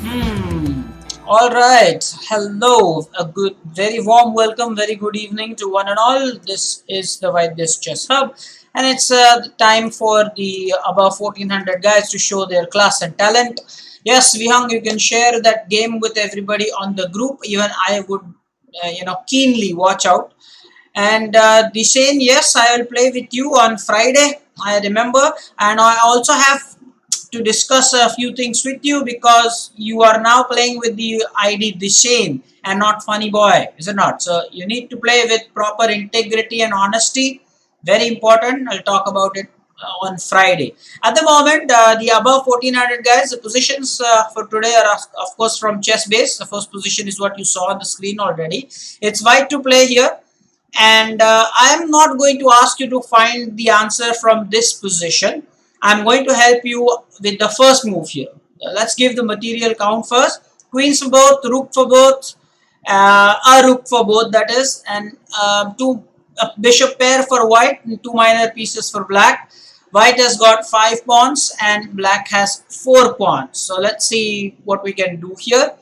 Hmm. All right. Hello. A good, very warm welcome, very good evening to one and all. This is the Vaidya's Chess Hub, and it's time for the above 1400 guys to show their class and talent. Yes, Vihang, you can share that game with everybody on the group. Even I would, keenly watch out. And the same, yes, I will play with you on Friday. I remember, and I also have to discuss a few things with you because you are now playing with the ID Dishane and not Funny Boy, is it not? So you need to play with proper integrity and honesty. Very important. I'll talk about it on Friday. At the moment, the above 1400 guys, the positions for today are of course from chess base. The first position is what you saw on the screen already. It's white to play here, and I am not going to ask you to find the answer from this position. I'm going to help you with the first move here. Let's give the material count first. Queens for both, rook for both, a rook for both, that is, and two bishop pair for white and two minor pieces for black. White has got 5 pawns and black has 4 pawns. So let's see what we can do here.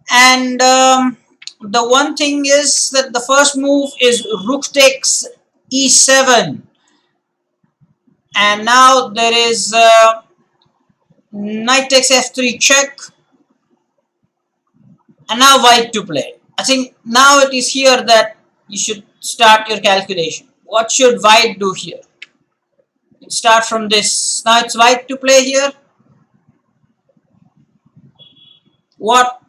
And the one thing is that the first move is rook takes e7, and now there is knight takes f3 check, and now white to play. I think now it is here that you should start your calculation. What should white do here? Start from this. Now it's white to play here. What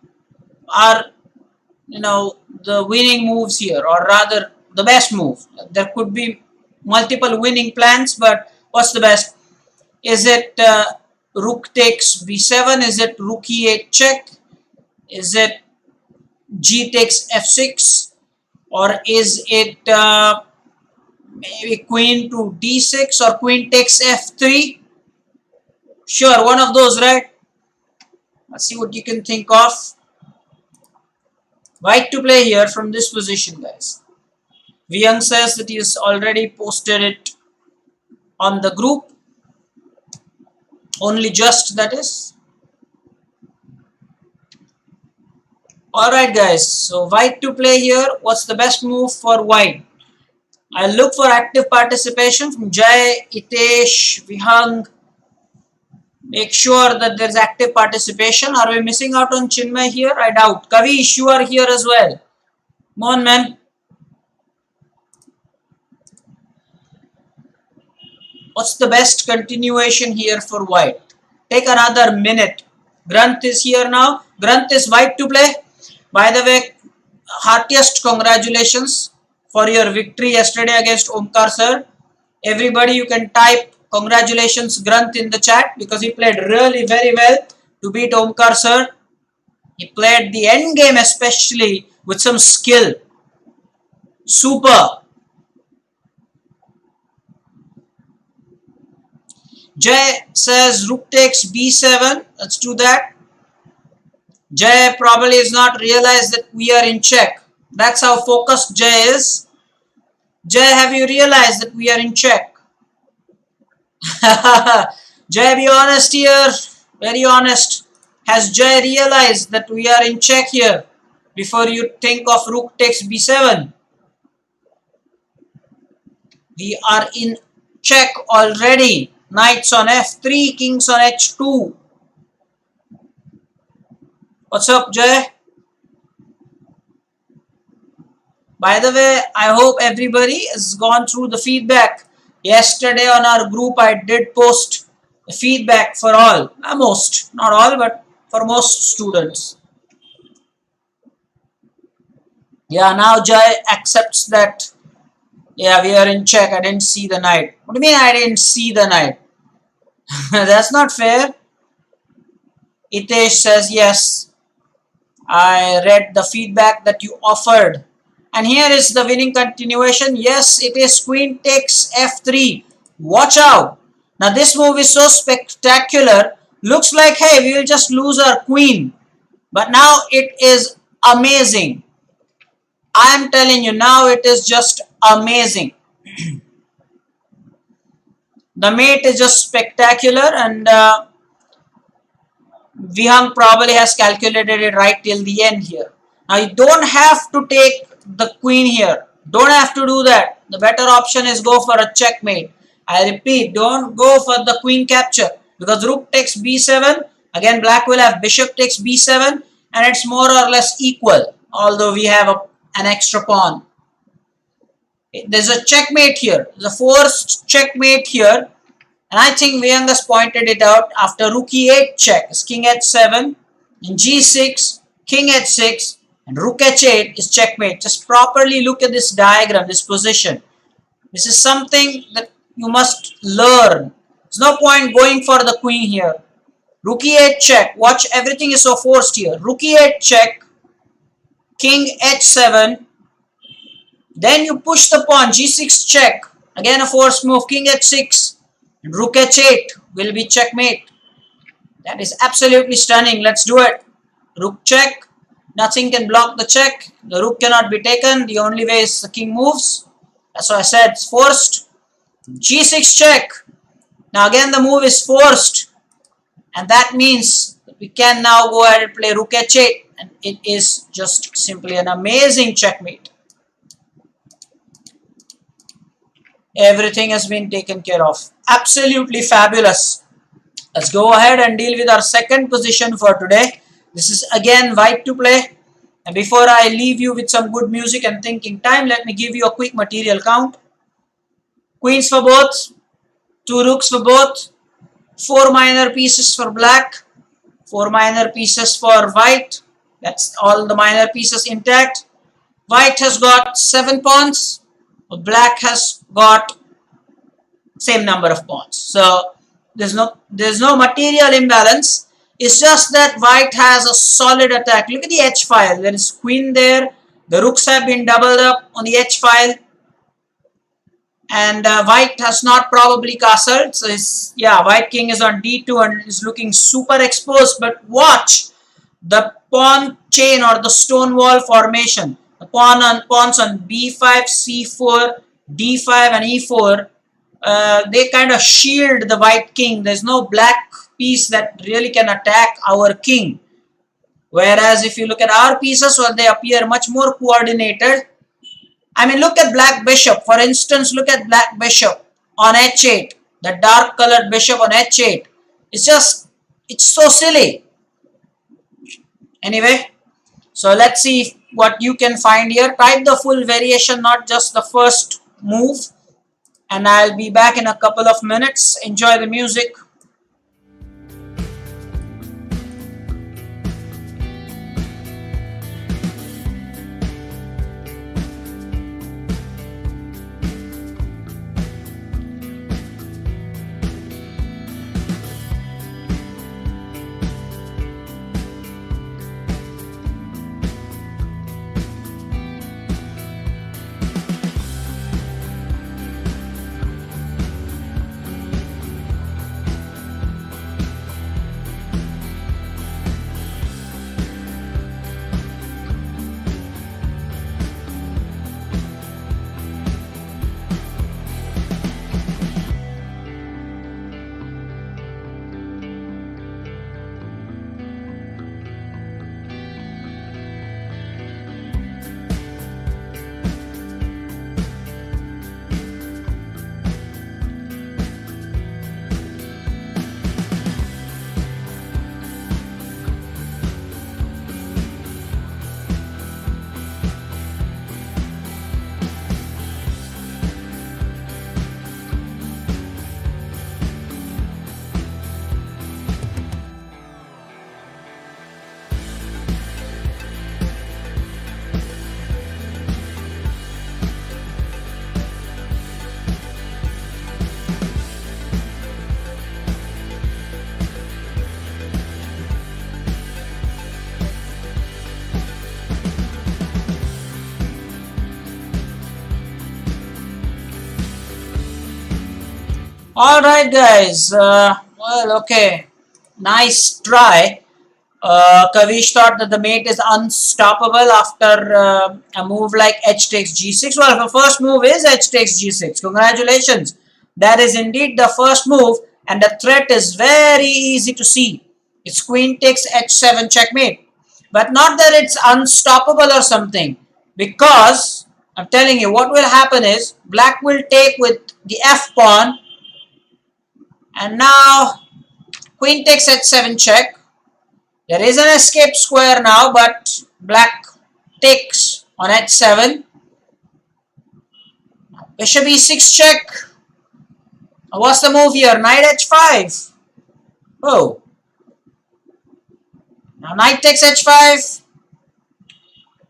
are the winning moves here, or rather the best move? There could be multiple winning plans, but what's the best? Is it rook takes b7? Is it rook e8 check? Is it g takes f6? Or is it maybe queen to d6 or queen takes f3? Sure, one of those, right? Let's see what you can think of. White to play here from this position, guys. Vyang says that he has already posted it on the group. Only just, that is. Alright guys, so white to play here. What's the best move for white? I'll look for active participation from Jai, Itesh, Vihang. Make sure that there's active participation. Are we missing out on Chinmay here? I doubt. Kavish, you are here as well. Come on, man. What's the best continuation here for white? Take another minute. Granth is here now. Granth is white to play. By the way, heartiest congratulations for your victory yesterday against Omkar sir. Everybody, you can type congratulations Granth in the chat because he played really very well to beat Omkar sir. He played the end game especially with some skill. Super. Jay says rook takes b7. Let's do that. Jay probably has not realized that we are in check. That's how focused Jay is. Jay, have you realized that we are in check? Jay, be honest here. Very honest. Has Jay realized that we are in check here before you think of rook takes b7? We are in check already. Knights on f3, kings on h2. What's up, Jay? By the way, I hope everybody has gone through the feedback. Yesterday on our group, I did post the feedback for all. Most, not all, but for most students. Yeah, now Jay accepts that. Yeah, we are in check. I didn't see the knight. What do you mean I didn't see the knight? That's not fair. Itesh says, yes, I read the feedback that you offered. And here is the winning continuation. Yes, it is queen takes f3. Watch out. Now this move is so spectacular. Looks like, hey, we will just lose our queen. But now it is amazing. I am telling you, now it is just amazing. The mate is just spectacular, and Vihang probably has calculated it right till the end here. Now you don't have to take the queen here. Don't have to do that. The better option is go for a checkmate. I repeat, don't go for the queen capture because rook takes b7. Again, black will have bishop takes b7 and it's more or less equal, although we have an extra pawn. There's a checkmate here. There's a forced checkmate here. And I think Vihang has pointed it out after rook e8 check is king h7, in g6, king h6, and rook h8 is checkmate. Just properly look at this diagram, this position. This is something that you must learn. There's no point going for the queen here. Rook e8 check. Watch, everything is so forced here. Rook e8 check, king h7. Then you push the pawn, g6 check. Again a forced move, king h6. Rook h8 will be checkmate. That is absolutely stunning. Let's do it. Rook check. Nothing can block the check. The rook cannot be taken. The only way is the king moves. That's why I said it's forced. G6 check. Now again the move is forced. And that means that we can now go ahead and play rook h8. And it is just simply an amazing checkmate. Everything has been taken care of. Absolutely fabulous. Let's go ahead and deal with our second position for today. This is again white to play. And before I leave you with some good music and thinking time, let me give you a quick material count. Queens for both, 2 rooks for both, 4 minor pieces for black, 4 minor pieces for white. That's all the minor pieces intact. White has got 7 pawns. Black has got same number of pawns. So there's no material imbalance. It's just that white has a solid attack. Look at the H file. There is queen there. The rooks have been doubled up on the H file. And white has not probably castled. So white king is on D2 and is looking super exposed. But watch the pawn chain or the stone wall formation. The pawns on b5, c4, d5 and e4, they kind of shield the white king. There's no black piece that really can attack our king. Whereas if you look at our pieces, well, they appear much more coordinated. I mean, look at black bishop. For instance, look at black bishop on h8. The dark colored bishop on h8. It's so silly. Anyway, so let's see what you can find here. Type the full variation, not just the first move. And I'll be back in a couple of minutes. Enjoy the music. Alright guys, well, okay, nice try. Kavish thought that the mate is unstoppable after a move like h takes g6. Well, the first move is h takes g6. Congratulations. That is indeed the first move and the threat is very easy to see. It's queen takes h7 checkmate. But not that it's unstoppable or something, because I'm telling you what will happen is black will take with the f pawn, and now queen takes h7 check. There is an escape square now, but black takes on h7. Bishop e6 check. What's the move here? Knight h5. Oh. Now knight takes h5.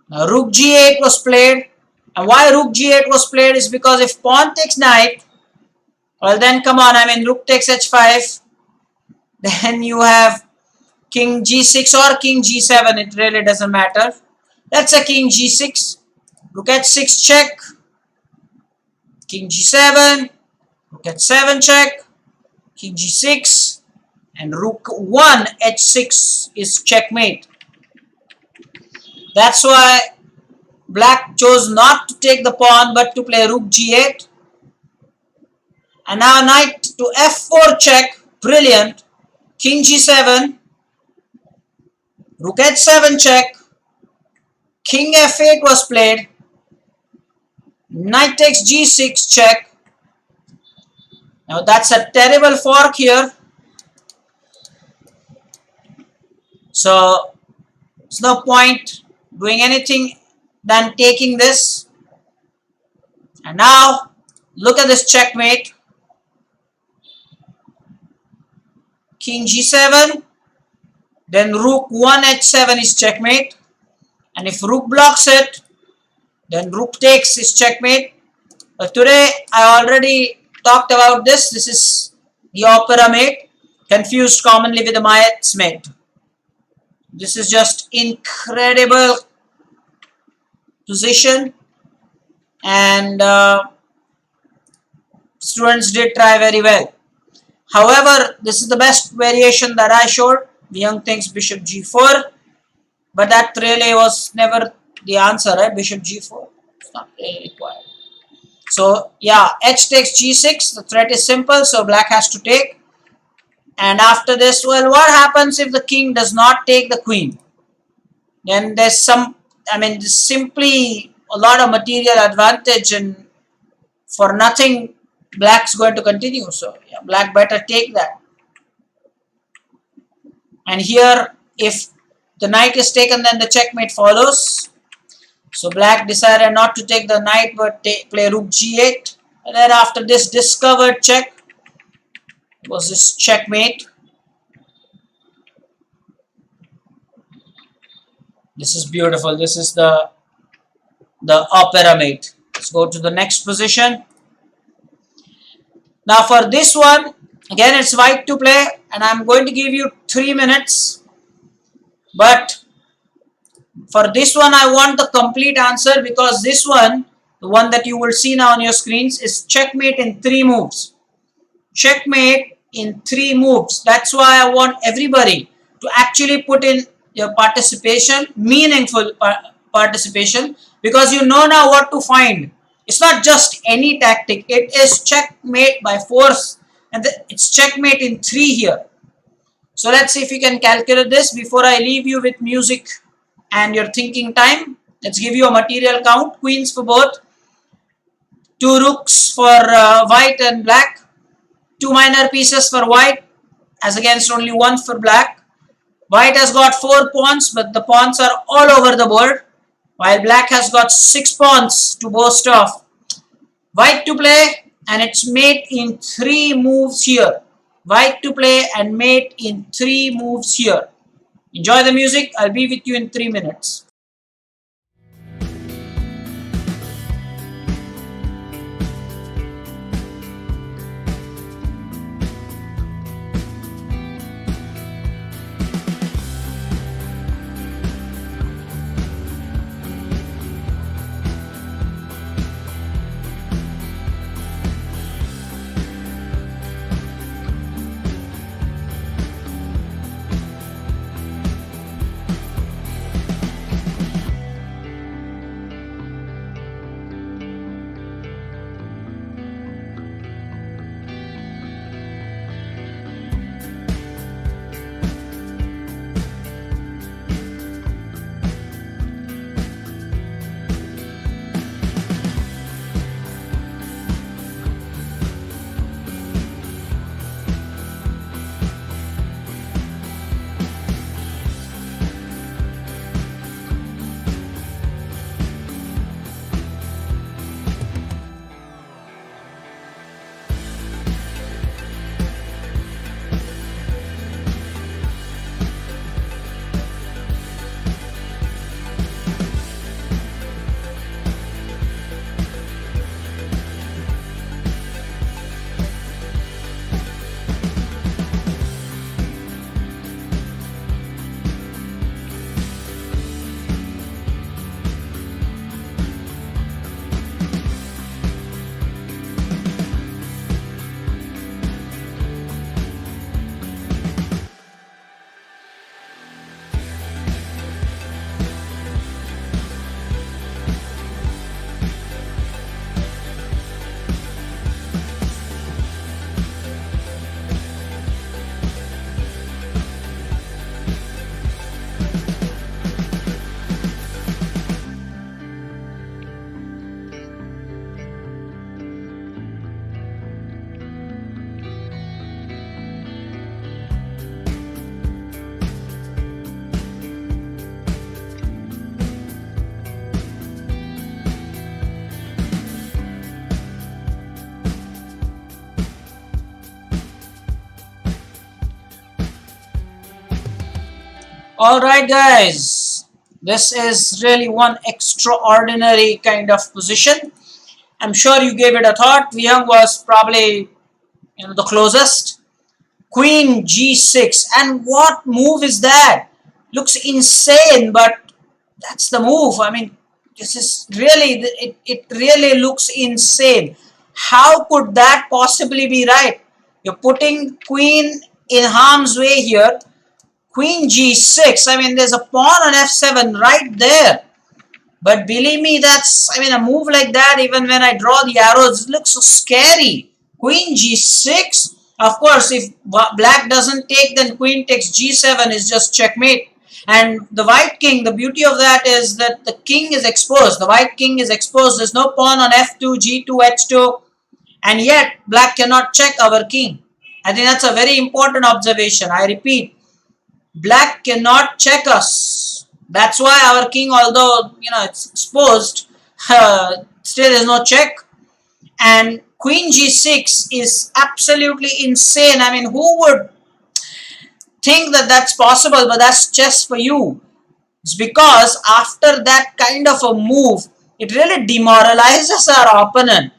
Now rook g8 was played. And why rook g8 was played is because if pawn takes knight, well then come on, I mean rook takes h5. Then you have king g6 or king g7. It really doesn't matter. That's a king g6. Rook h6 check. King g7. Rook h7 check. King g6. And rook 1 h6 is checkmate. That's why black chose not to take the pawn but to play rook g8. And now knight to f4 check. Brilliant. King g7. Rook h7 check. King f8 was played. Knight takes g6 check. Now that's a terrible fork here. So there's no point doing anything than taking this. And now look at this checkmate. King g7. Then rook 1 h7 is checkmate. And if rook blocks it, then rook takes is checkmate. But today I already talked about this. This is the opera mate, confused commonly with the Mayet's mate. This is just incredible position, and students did try very well. However, this is the best variation that I showed. The young thinks bishop g4, but that really was never the answer, right? Bishop g4, it's not really required. So yeah, h takes g6. The threat is simple, so black has to take. And after this, well, what happens if the king does not take the queen? Then there's some, I mean, simply a lot of material advantage, and for nothing, black's going to continue. So yeah, black better take that. And here, if the knight is taken, then the checkmate follows. So black decided not to take the knight, but play rook g8. And then after this discovered check, was this checkmate. This is beautiful. This is the opera mate. Let's go to the next position. Now for this one, again it's white to play, and I'm going to give you 3 minutes. But for this one, I want the complete answer, because this one, the one that you will see now on your screens, is checkmate in 3 moves. Checkmate in 3 moves. That's why I want everybody to actually put in your participation, meaningful participation, because you know now what to find. It's not just any tactic. It is checkmate by force, and it's checkmate in 3 here. So let's see if you can calculate this before I leave you with music and your thinking time. Let's give you a material count. Queens for both. 2 rooks for white and black. 2 minor pieces for white, as against only 1 for black. White has got 4 pawns, but the pawns are all over the board, while black has got 6 pawns to boast of. White to play, and it's mate in 3 moves here. White to play and mate in 3 moves here. Enjoy the music. I'll be with you in 3 minutes. All right, guys. This is really one extraordinary kind of position. I'm sure you gave it a thought. Young was probably the closest. Queen G6, and what move is that? Looks insane, but that's the move. I mean, this is really it really looks insane. How could that possibly be right? You're putting queen in harm's way here. Queen G6. I mean, there's a pawn on F7 right there. But believe me, a move like that, even when I draw the arrows, it looks so scary. Queen G6. Of course, if black doesn't take, then queen takes G7 is just checkmate. And the white king, the beauty of that is that the king is exposed. The white king is exposed. There's no pawn on F2, G2, H2. And yet, black cannot check our king. I think that's a very important observation. I repeat, black cannot check us. That's why our king, although it's exposed, still is no check. And queen G6 is absolutely insane. I mean, who would think that that's possible? But that's chess for you. It's because after that kind of a move, it really demoralizes our opponent.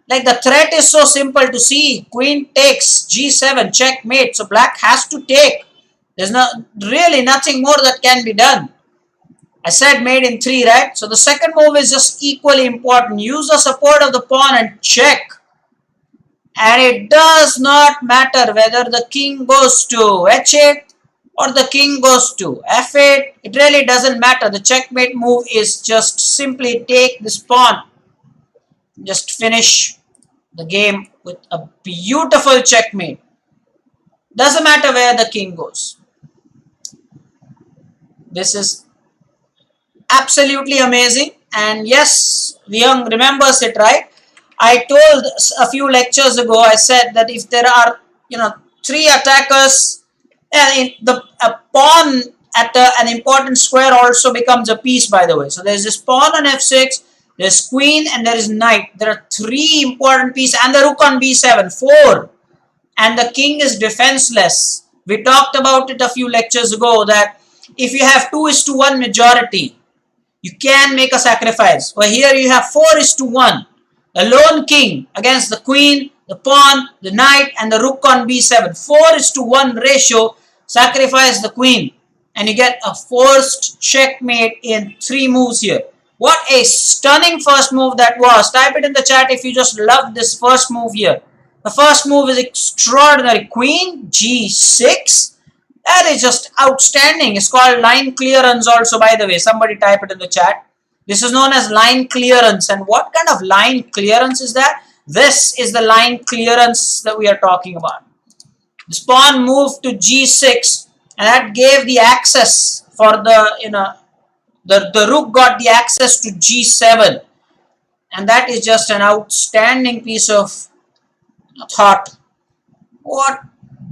Like, the threat is so simple to see. Queen takes G7, checkmate. So black has to take. There's really nothing more that can be done. I said made in 3, right? So the second move is just equally important. Use the support of the pawn and check. And it does not matter whether the king goes to H8 or the king goes to F8. It really doesn't matter. The checkmate move is just simply take this pawn. Just finish the game with a beautiful checkmate. Doesn't matter where the king goes. This is absolutely amazing. And yes, Young remembers it, right? I told a few lectures ago, I said that if there are 3 attackers, and a pawn at an important square also becomes a piece, by the way. So there's this pawn on F6, there's queen, and there is knight. There are 3 important pieces, and the rook on B7, 4. And the king is defenseless. We talked about it a few lectures ago that if you have 2:1 majority, you can make a sacrifice. Well, here you have 4:1. A lone king against the queen, the pawn, the knight, and the rook on B7. 4:1 ratio, sacrifice the queen. And you get a forced checkmate in 3 moves here. What a stunning first move that was. Type it in the chat if you just love this first move here. The first move is extraordinary. Queen G6. That is just outstanding. It's called line clearance also, by the way. Somebody type it in the chat. This is known as line clearance. And what kind of line clearance is that? This is the line clearance that we are talking about. This pawn moved to G6, and that gave the access for the rook got the access to G7. And that is just an outstanding piece of thought. What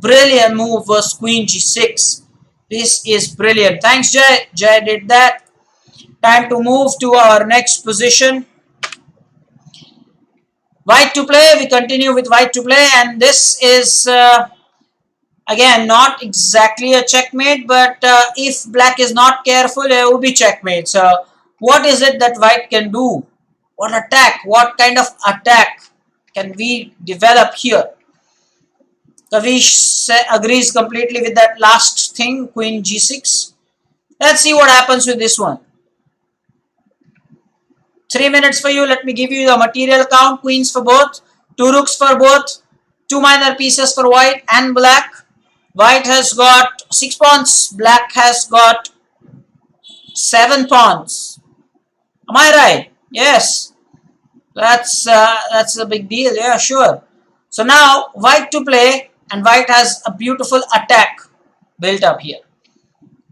brilliant move was Queen G6. This is brilliant. Thanks, Jay. Jay did that. Time to move to our next position. White to play. We continue with white to play, and this is again not exactly a checkmate, but if black is not careful, it will be checkmate. So what is it that white can do? What attack? What kind of attack can we develop here? Kavish agrees completely with that last thing, Queen G6. Let's see what happens with this one. 3 minutes for you. Let me give you the material count. Queens for both, 2 rooks for both, 2 minor pieces for white and black. White has got 6 pawns. Black has got 7 pawns. Am I right? Yes. That's a big deal. Yeah, sure. So now white to play, and white has a beautiful attack built up here.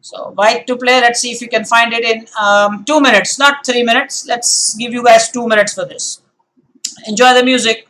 So white to play. Let's see if you can find it in 2 minutes, not 3 minutes. Let's give you guys 2 minutes for this. Enjoy the music.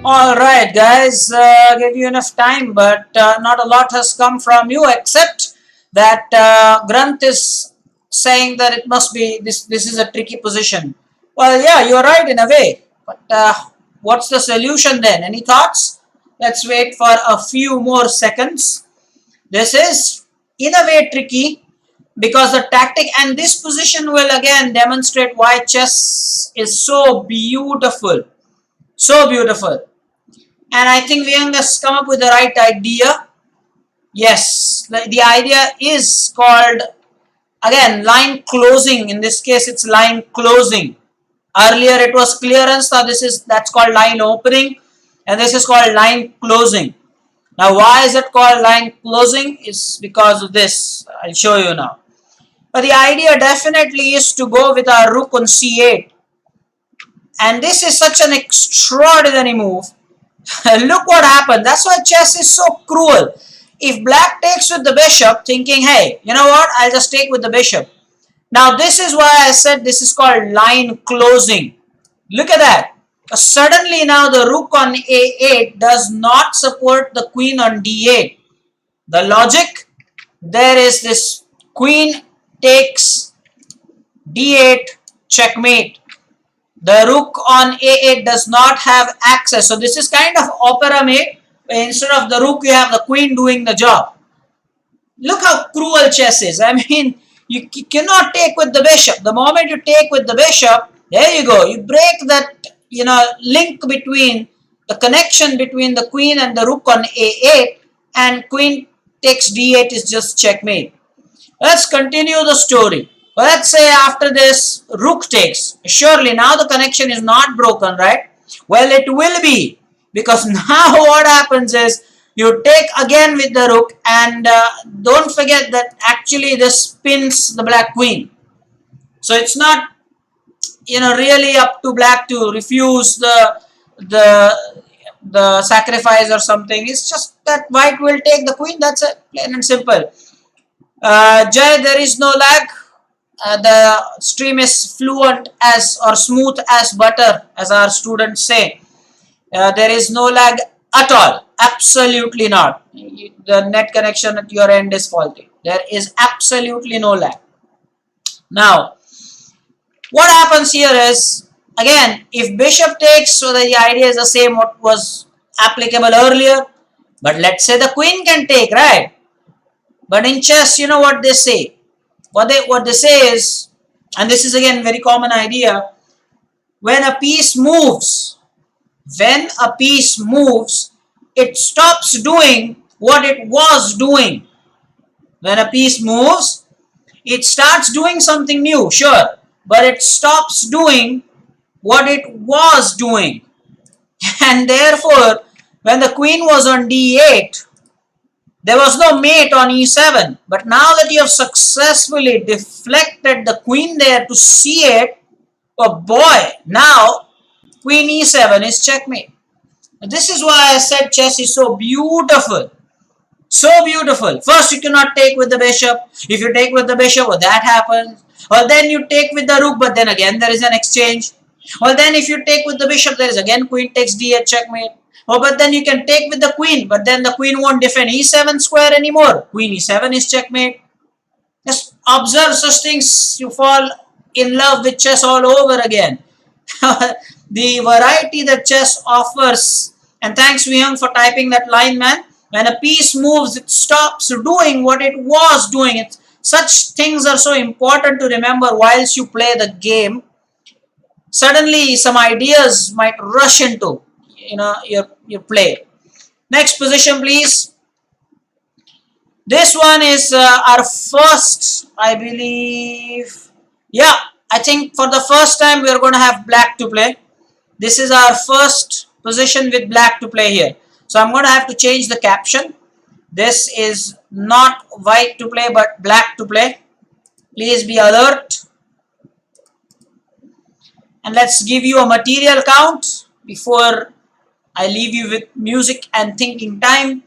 All right, guys, gave you enough time, but not a lot has come from you except that Granth is saying that it must be this. This is a tricky position. Well, yeah, you're right in a way, but what's the solution then? Any thoughts? Let's wait for a few more seconds. This is in a way tricky because the tactic and this position will again demonstrate why chess is so beautiful. So beautiful. And I think Vyang has come up with the right idea. Yes, the idea is called, again, line closing. In this case, it's line closing. Earlier it was clearance, now that's called line opening, and this is called line closing. Now, why is it called line closing? It's because of this. I'll show you now. But the idea definitely is to go with our rook on c8. And this is such an extraordinary move. Look what happened. That's why chess is so cruel. If black takes with the bishop, thinking, hey, you know what, I'll just take with the bishop. Now, this is why I said this is called line closing. Look at that. Suddenly now the rook on a8 does not support the queen on d8. The logic, there is this queen takes d8 checkmate. The rook on a8 does not have access. So this is kind of opera mate. Instead of the rook, you have the queen doing the job. Look how cruel chess is. I mean, you cannot take with the bishop. The moment you take with the bishop, there you go. You break that, link between the connection between the queen and the rook on a8, and queen takes d8 is just checkmate. Let's continue the story. Let's say after this, rook takes. Surely now the connection is not broken, right? Well, it will be, because now what happens is you take again with the rook, and don't forget that actually this pins the black queen. So it's not, really up to black to refuse the sacrifice or something. It's just that white will take the queen. That's it, plain and simple. Jay, there is no lag. The stream is fluent as or smooth as butter, as our students say. There is no lag at all. Absolutely not. The net connection at your end is faulty. There is absolutely no lag. Now, what happens here is, again, if bishop takes, so the idea is the same what was applicable earlier. But let's say the queen can take, right? But in chess, you know what they say. What they say is, and this is again very common idea, when a piece moves, it stops doing what it was doing. When a piece moves, it starts doing something new, sure, but it stops doing what it was doing. And therefore, when the queen was on d8, there was no mate on e7, but now that you have successfully deflected the queen there to c8, oh boy, now queen e7 is checkmate. This is why I said chess is so beautiful. So beautiful. First, you cannot take with the bishop. If you take with the bishop, well, that happens. Well, then you take with the rook, but then again there is an exchange. Well, then if you take with the bishop, there is again queen takes d8 checkmate. Oh, but then you can take with the queen, but then the queen won't defend e7 square anymore. Queen e7 is checkmate. Just observe such things, you fall in love with chess all over again. The variety that chess offers, and thanks Vyang for typing that line, man. When a piece moves, it stops doing what it was doing. Such things are so important to remember whilst you play the game. Suddenly, some ideas might rush into your play. Next position, please. This one is our first, I believe. Yeah, I think for the first time we are going to have black to play. This is our first position with black to play here. So I'm going to have to change the caption. This is not white to play but black to play. Please be alert. And let's give you a material count before I leave you with music and thinking time.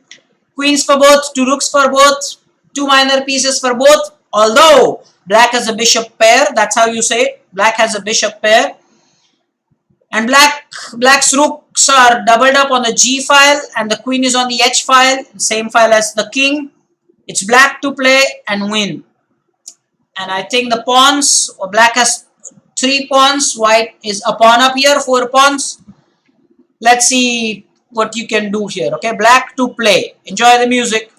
Queens for both, 2 rooks for both, 2 minor pieces for both. Although black has a bishop pair, that's how you say it. Black has a bishop pair. And black's rooks are doubled up on the G file and the queen is on the H file, same file as the king. It's black to play and win. And I think the pawns, black has 3 pawns, white is a pawn up here, 4 pawns. Let's see what you can do here. Okay, black to play. Enjoy the music.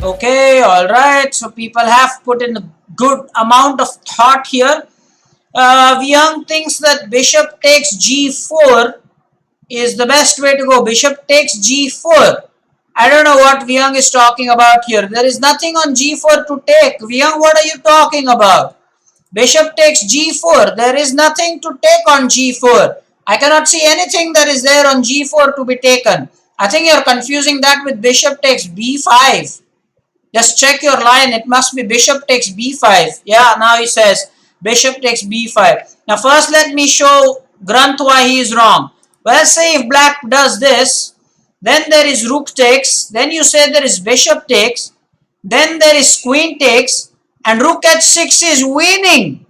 Okay, alright. So people have put in a good amount of thought here. Vyang thinks that bishop takes g4 is the best way to go. Bishop takes g4. I don't know what Vyang is talking about here. There is nothing on g4 to take. Vyang, what are you talking about? Bishop takes g4. There is nothing to take on g4. I cannot see anything that is there on g4 to be taken. I think you are confusing that with bishop takes b5. Just check your line. It must be bishop takes b5. Yeah, now he says bishop takes b5. Now first let me show Granth why he is wrong. Well, say if black does this, then there is rook takes, then you say there is bishop takes, then there is queen takes, and rook h6 is winning.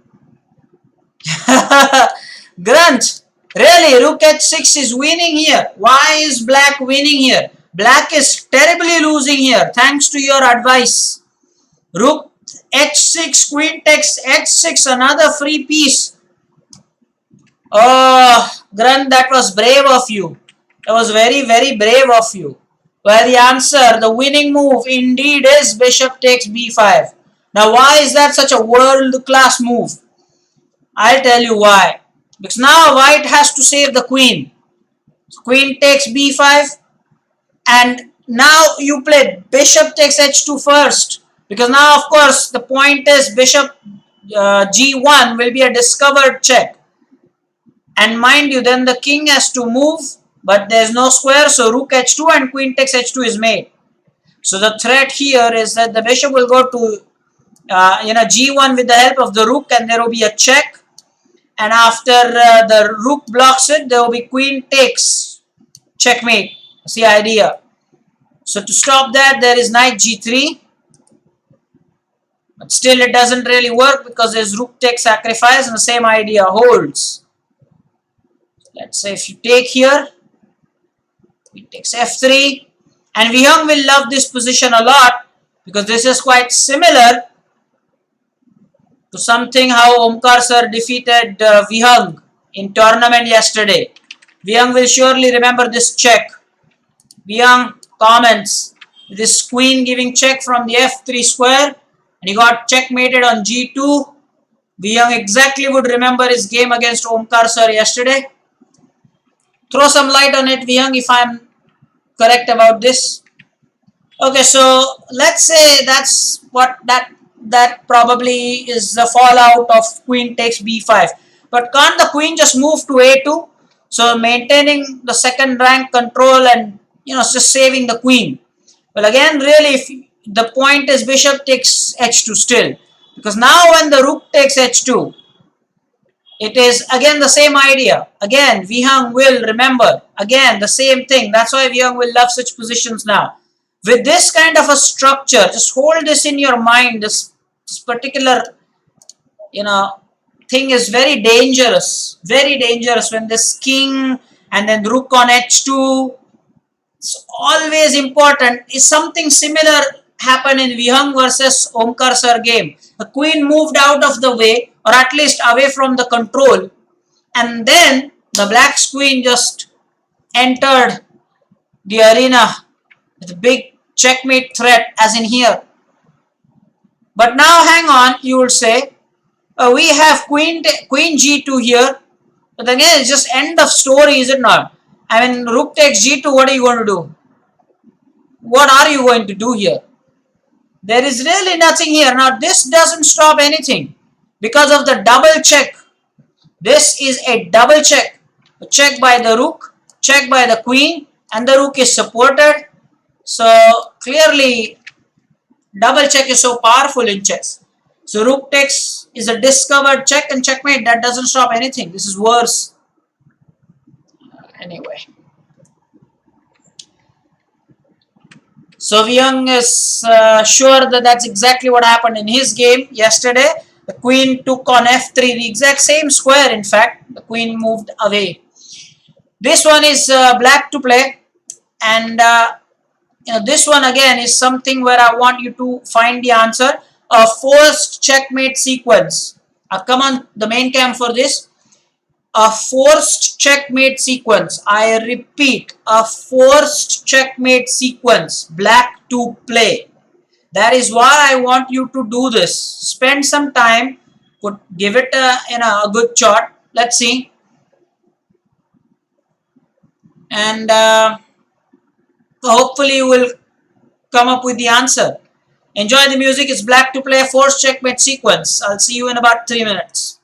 Granth, really, rook h6 is winning here. Why is black winning here? Black is terribly losing here, thanks to your advice. Rook h6, queen takes h6, another free piece. Oh, Granth, that was brave of you. That was very, very brave of you. Well, the answer, the winning move indeed is bishop takes b5. Now, why is that such a world-class move? I'll tell you why. Because now white has to save the queen. So queen takes b5. And now you play bishop takes h2 first. Because now, of course, the point is bishop g1 will be a discovered check. And mind you, then the king has to move, but there's no square, so rook h2 and queen takes h2 is made. So the threat here is that the bishop will go to g1 with the help of the rook, and there will be a check. And after the rook blocks it, there will be queen takes, checkmate. That's the idea. So to stop that, there is knight g3. But still it doesn't really work because there's rook takes sacrifice and the same idea holds. Let's say if you take here, it takes f3. And Vyang will love this position a lot because this is quite similar to something how Omkar sir defeated Vihang in tournament yesterday. Vihang will surely remember this check. Vihang comments this queen giving check from the f3 square and he got checkmated on g2. Vihang exactly would remember his game against Omkar sir yesterday. Throw some light on it, Vihang, if I'm correct about this. Okay, so let's say that's what that probably is the fallout of queen takes b5. But can't the queen just move to a2? So maintaining the second rank control and just saving the queen. Well, again, really, if the point is bishop takes h2 still, because now when the rook takes h2, it is again the same idea. Again, Vihang will remember again the same thing. That's why Vihang will love such positions now. With this kind of a structure, just hold this in your mind. This particular, thing is very dangerous. Very dangerous when this king and then rook on h2. It's always important. Is something similar happen in Vihang versus Omkar sir game? The queen moved out of the way, or at least away from the control, and then the black queen just entered the arena with a big checkmate threat, as in here. But now hang on, you will say, we have queen g2 here, but again it's just end of story, is it not? I mean, rook takes g2, what are you going to do? What are you going to do here? There is really nothing here. Now this doesn't stop anything because of the double check. This is a double check. A check by the rook, check by the queen, and the rook is supported. So clearly double check is so powerful in chess. So rook takes is a discovered check and checkmate. That doesn't stop anything. This is worse. Anyway. So Vihang is sure that that's exactly what happened in his game yesterday. The queen took on f3, the exact same square in fact. The queen moved away. This one is black to play, and this one again is something where I want you to find the answer. A forced checkmate sequence. Come on the main cam for this. A forced checkmate sequence. I repeat, a forced checkmate sequence. Black to play. That is why I want you to do this. Spend some time. Give it a good shot. Let's see. And hopefully you will come up with the answer. Enjoy the music. It's black to play, forced checkmate sequence. I'll see you in about 3 minutes.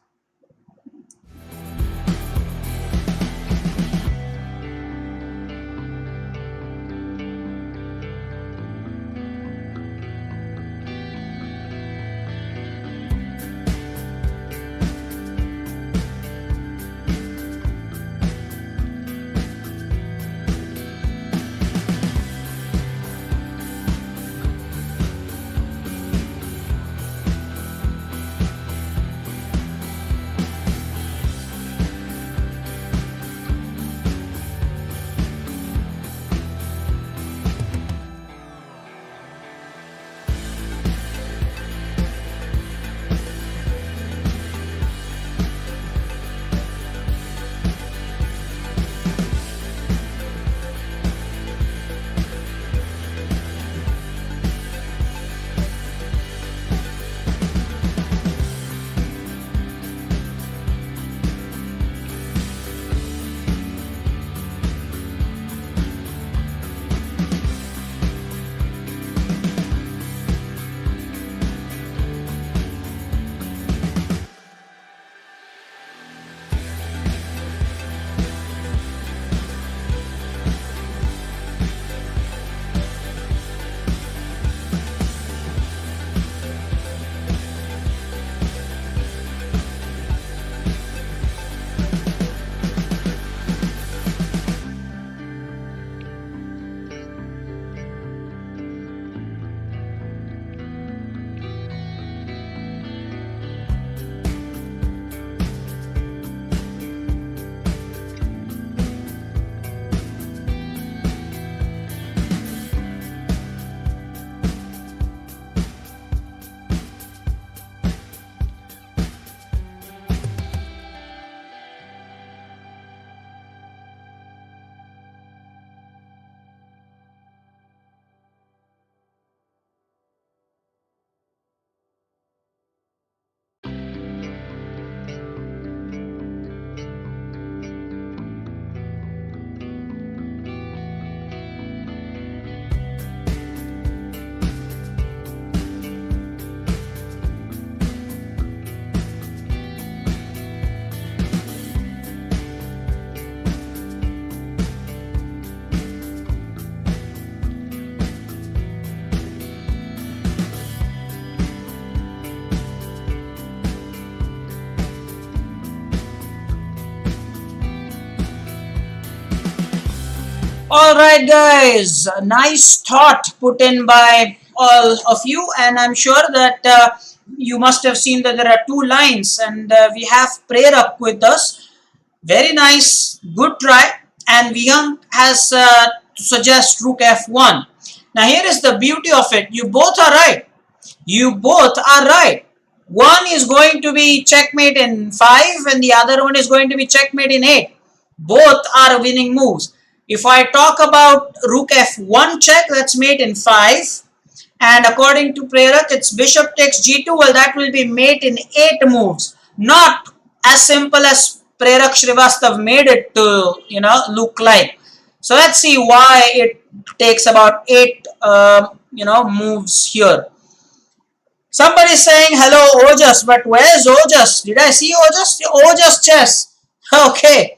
All right, guys. A nice thought put in by all of you, and I'm sure that you must have seen that there are two lines, and we have Prerak with us. Very nice, good try. And Vihang has to suggest Rook F1. Now, here is the beauty of it. You both are right. You both are right. One is going to be checkmate in 5 and the other one is going to be checkmate in 8. Both are winning moves. If I talk about Rook F1 check, that's mate in 5. And according to Prerak, it's Bishop takes G2. Well, that will be mate in 8 moves. Not as simple as Prerak Srivastav made it to, look like. So let's see why it takes about 8, moves here. Somebody saying hello Ojas, but where's Ojas? Did I see Ojas? Ojas chess. Okay.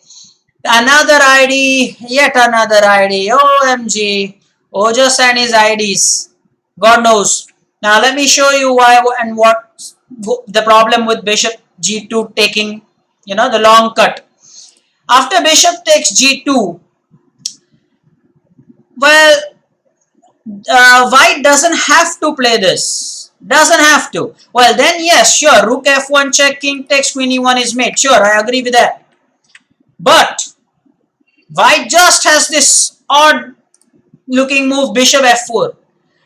Another ID, yet another ID. OMG. Ojas and his IDs. God knows. Now let me show you why and what the problem with Bishop G2 taking, the long cut. After Bishop takes G2, well, White doesn't have to play this. Doesn't have to. Well, then yes, sure. Rook F1 check, King takes, Queen E1 is mate. Sure, I agree with that. But White just has this odd looking move, Bishop F4.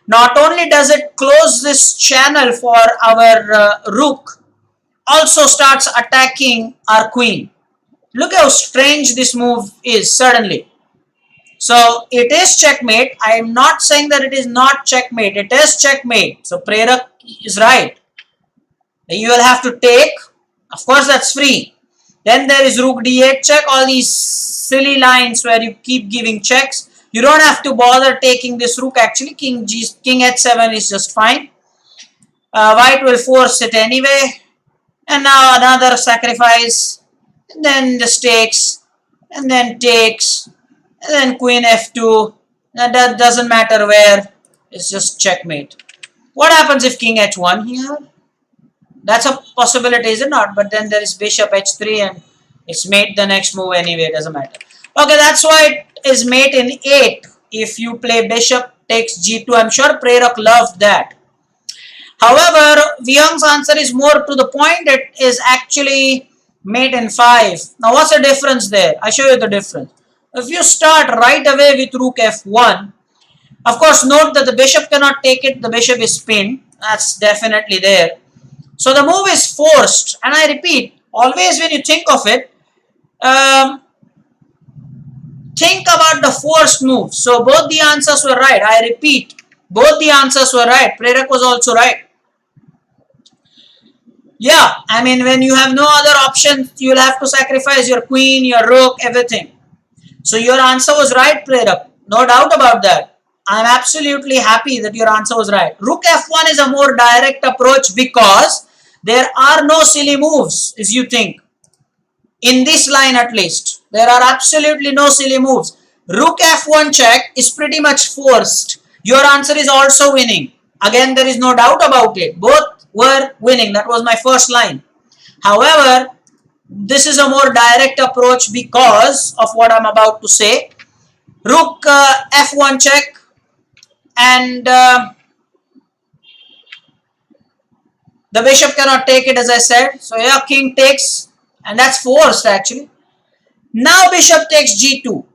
Not only does it close this channel for our Rook, also starts attacking our Queen. Look how strange this move is suddenly. So it is checkmate. I am not saying that it is not checkmate. It is checkmate. So Prerak is right. You will have to take. Of course, that's free. Then there is Rook D8 check. All these silly lines where you keep giving checks. You don't have to bother taking this Rook. Actually, King H7 is just fine. White will force it anyway. And now another sacrifice. And then the takes. And then takes. And then Queen F2. That doesn't matter where. It's just checkmate. What happens if King H1 here? That's a possibility, is it not? But then there is Bishop H3 and it's mate the next move anyway. It doesn't matter. Okay, that's why it is mate in 8. If you play Bishop takes G2. I'm sure Prerak loved that. However, Vihang's answer is more to the point. It is actually mate in 5. Now, what's the difference there? I'll show you the difference. If you start right away with Rook F1, of course, note that the bishop cannot take it. The bishop is pinned. That's definitely there. So the move is forced. And I repeat, always when you think of it, think about the forced move. So both the answers were right. I repeat, both the answers were right. Prerak was also right. Yeah, I mean, when you have no other option, you'll have to sacrifice your queen, your rook, everything. So your answer was right, Prerak. No doubt about that. I'm absolutely happy that your answer was right. Rook F1 is a more direct approach because there are no silly moves, if you think. In this line at least, there are absolutely no silly moves. Rook F1 check is pretty much forced. Your answer is also winning. Again, there is no doubt about it. Both were winning. That was my first line. However, this is a more direct approach because of what I'm about to say. Rook F1 check and the bishop cannot take it, as I said. So yeah, king takes and that's forced actually. Now bishop takes G2.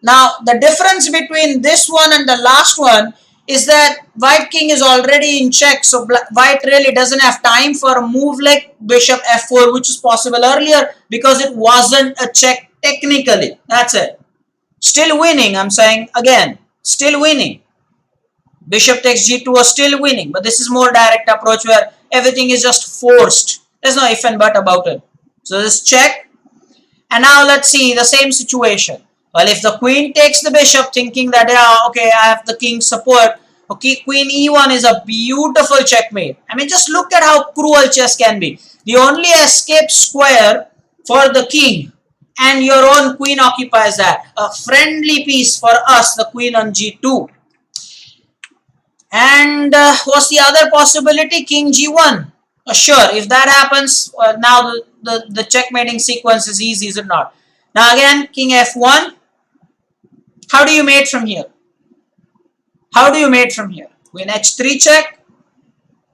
Now the difference between this one and the last one is that white king is already in check, so white really doesn't have time for a move like bishop f4, which is possible earlier because it wasn't a check technically. That's it. Still winning, I'm saying again, still winning. Bishop takes G2 was still winning, but this is more direct approach where everything is just forced. There's no if and but about it. So this check, and now let's see the same situation. Well, if the queen takes the bishop thinking that, yeah, okay, I have the king's support. Okay, queen e1 is a beautiful checkmate. I mean, just look at how cruel chess can be. The only escape square for the king and your own queen occupies that. A friendly piece for us, the queen on g2. And what's the other possibility? King g1. Sure, if that happens, now the checkmating sequence is easy, is it not? Now again, king f1. How do you mate from here? How do you mate from here? Queen h3 check.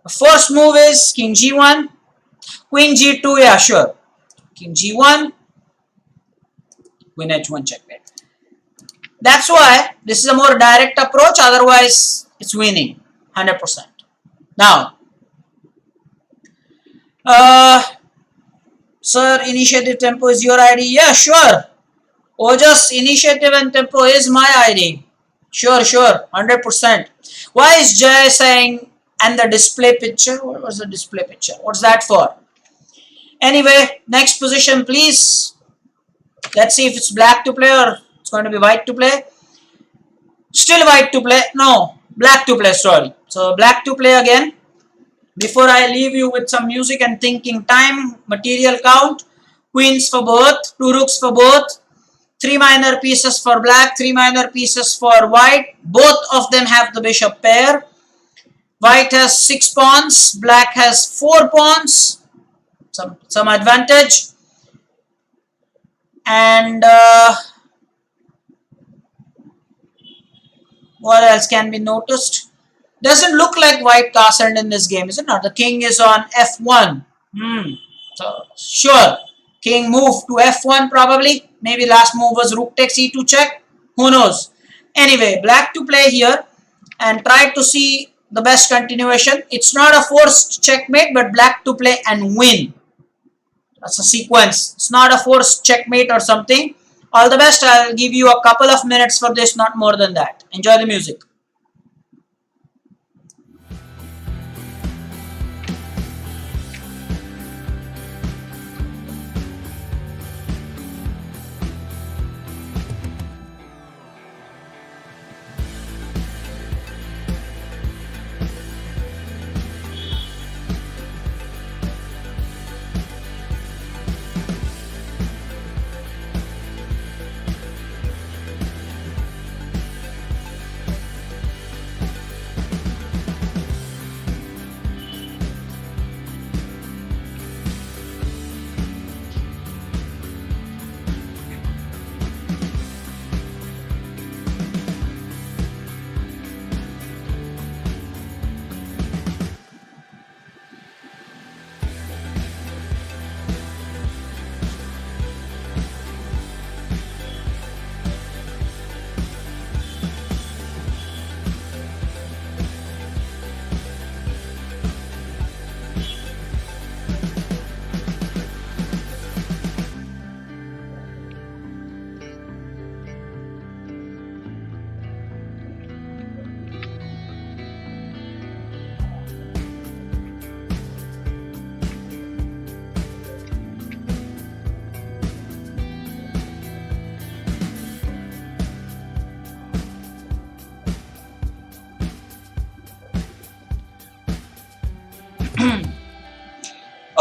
The first move is king g1, queen g2, yeah, sure. King g1, queen h1 checkmate. That's why this is a more direct approach, otherwise it's winning 100%. Now, sir, initiative tempo is your ID? Yeah, sure. Ojas, initiative and tempo is my ID. Sure, 100%. Why is Jay saying and the display picture? What was the display picture? What's that for? Anyway, next position, please. Let's see if it's black to play or it's going to be white to play. Still white to play. No, black to play, sorry. So black to play again. Before I leave you with some music and thinking time, material count, queens for both, 2 rooks for both, 3 minor pieces for black, 3 minor pieces for white. Both of them have the bishop pair. White has 6 pawns, black has 4 pawns. Some advantage. And what else can be noticed? Doesn't look like white castled in this game, is it not? The king is on f1. So sure, king move to f1 probably. Maybe last move was rook takes e2 check. Who knows? Anyway, black to play here and try to see the best continuation. It's not a forced checkmate, but black to play and win. That's a sequence. It's not a forced checkmate or something. All the best. I'll give you a couple of minutes for this, not more than that. Enjoy the music.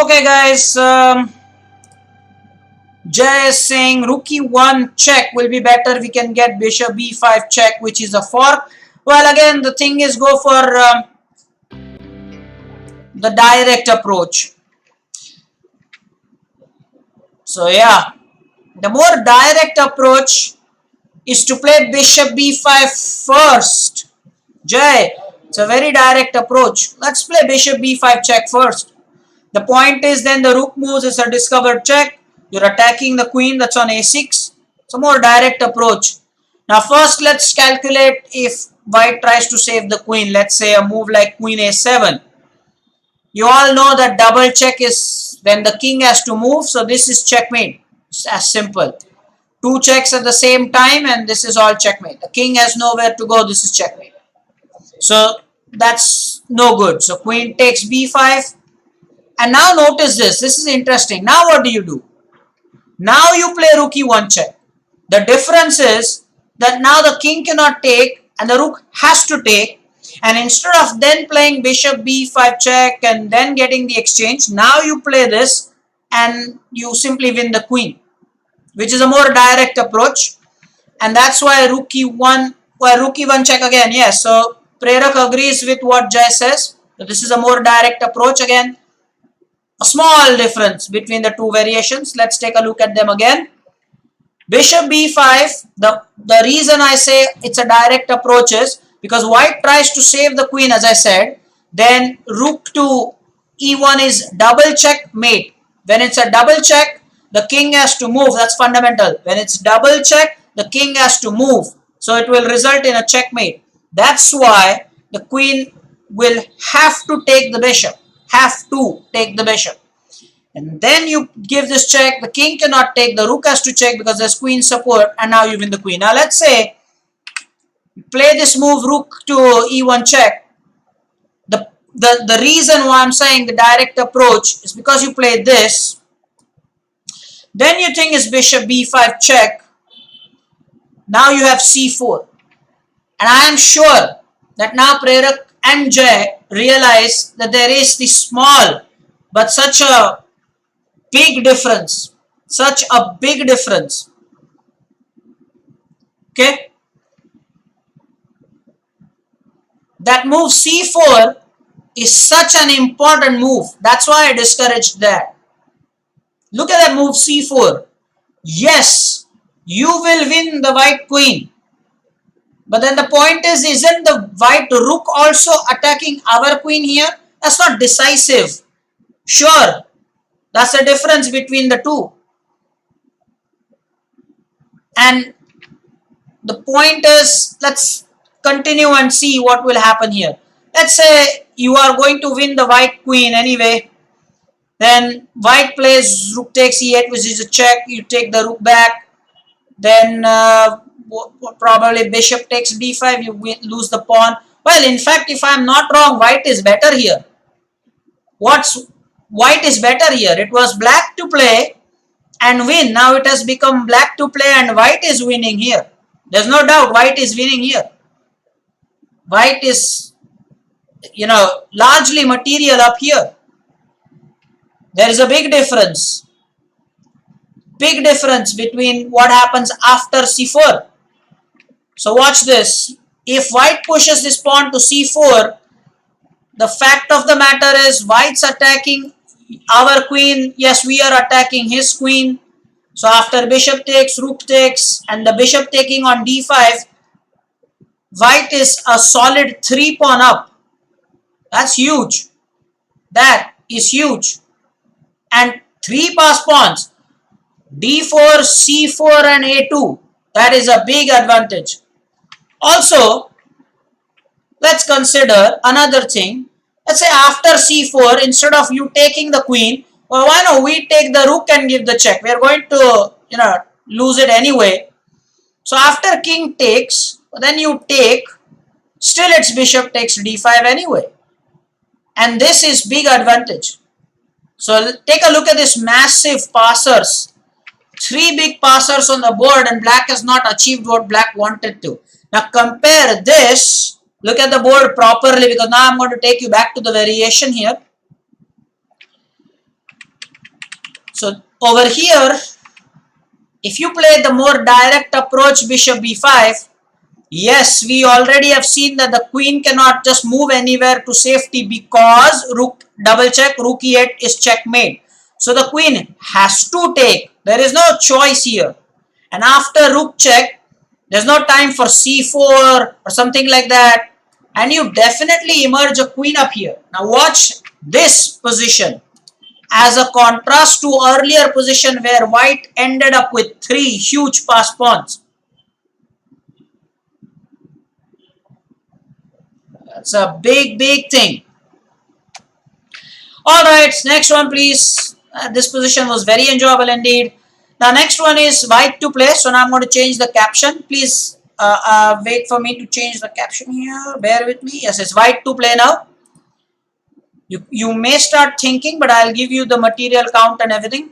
Okay, guys. Jay is saying rook e1 check will be better. We can get bishop b5 check, which is a fork. Well, again, the thing is go for the direct approach. So yeah, the more direct approach is to play bishop b5 first. Jay, it's a very direct approach. Let's play bishop b5 check first. The point is then the rook moves is a discovered check. You're attacking the queen that's on a6. It's a more direct approach. Now first let's calculate if white tries to save the queen. Let's say a move like queen a7. You all know that double check is when the king has to move. So this is checkmate. It's as simple. 2 checks at the same time and this is all checkmate. The king has nowhere to go. This is checkmate. So that's no good. So queen takes b5. And now notice this. This is interesting. Now what do you do? Now you play rook e1 check. The difference is that now the king cannot take and the rook has to take. And instead of then playing bishop b5 check and then getting the exchange, now you play this and you simply win the queen, which is a more direct approach. And that's why rook e1, well, rook e1 check again. Yes, so Prerak agrees with what Jay says. So this is a more direct approach again. A small difference between the two variations. Let's take a look at them again. Bishop b5, the reason I say it's a direct approach is because white tries to save the queen, as I said. Then rook to e1 is double checkmate. When it's a double check, the king has to move. That's fundamental. When it's double check, the king has to move. So it will result in a checkmate. That's why the queen will have to take the bishop. Have to take the bishop. And then you give this check. The king cannot take. The rook has to check because there's queen support. And now you win the queen. Now let's say you play this move rook to e1 check. The reason why I'm saying the direct approach is because you play this. Then you think is bishop b5 check. Now you have c4. And I am sure that now Prerak and Jay realize that there is this small but such a big difference. Such a big difference. Okay. That move c4 is such an important move. That's why I discouraged that. Look at that move c4. Yes, you will win the white queen. But then the point is, isn't the white rook also attacking our queen here? That's not decisive. Sure, that's the difference between the two. And the point is, let's continue and see what will happen here. Let's say you are going to win the white queen anyway. Then white plays rook takes e8, which is a check. You take the rook back. Then probably bishop takes d5. You lose the pawn. Well, in fact, if I'm not wrong, white is better here. White is better here? It was black to play and win. Now it has become black to play and white is winning here. There's no doubt white is winning here. White is, largely material up here. There is a big difference. Big difference between what happens after c4. So watch this. If white pushes this pawn to c4, the fact of the matter is white's attacking our queen. Yes, we are attacking his queen. So after bishop takes, rook takes, and the bishop taking on d5, white is a solid 3 pawn up. That's huge. That is huge. And 3 pass pawns, d4, c4 and a2. That is a big advantage. Also, let's consider another thing. Let's say after c4, instead of you taking the queen, well, why not we take the rook and give the check? We are going to, lose it anyway. So after king takes, then you take, still it's bishop takes d5 anyway. And this is big advantage. So take a look at this massive passers. 3 big passers on the board and black has not achieved what black wanted to. Now compare this. Look at the board properly because now I'm going to take you back to the variation here. So over here, if you play the more direct approach bishop b5, yes, we already have seen that the queen cannot just move anywhere to safety because rook double check, rook e8 is checkmate. So the queen has to take. There is no choice here. And after rook check, there's no time for c4 or something like that. And you definitely emerge a queen up here. Now watch this position as a contrast to earlier position where white ended up with 3 huge pass pawns. That's a big thing. Alright, next one please. This position was very enjoyable indeed. Now next one is white to play. So now I'm going to change the caption. Please wait for me to change the caption here. Bear with me. Yes, it's white to play now. You may start thinking, but I'll give you the material count and everything.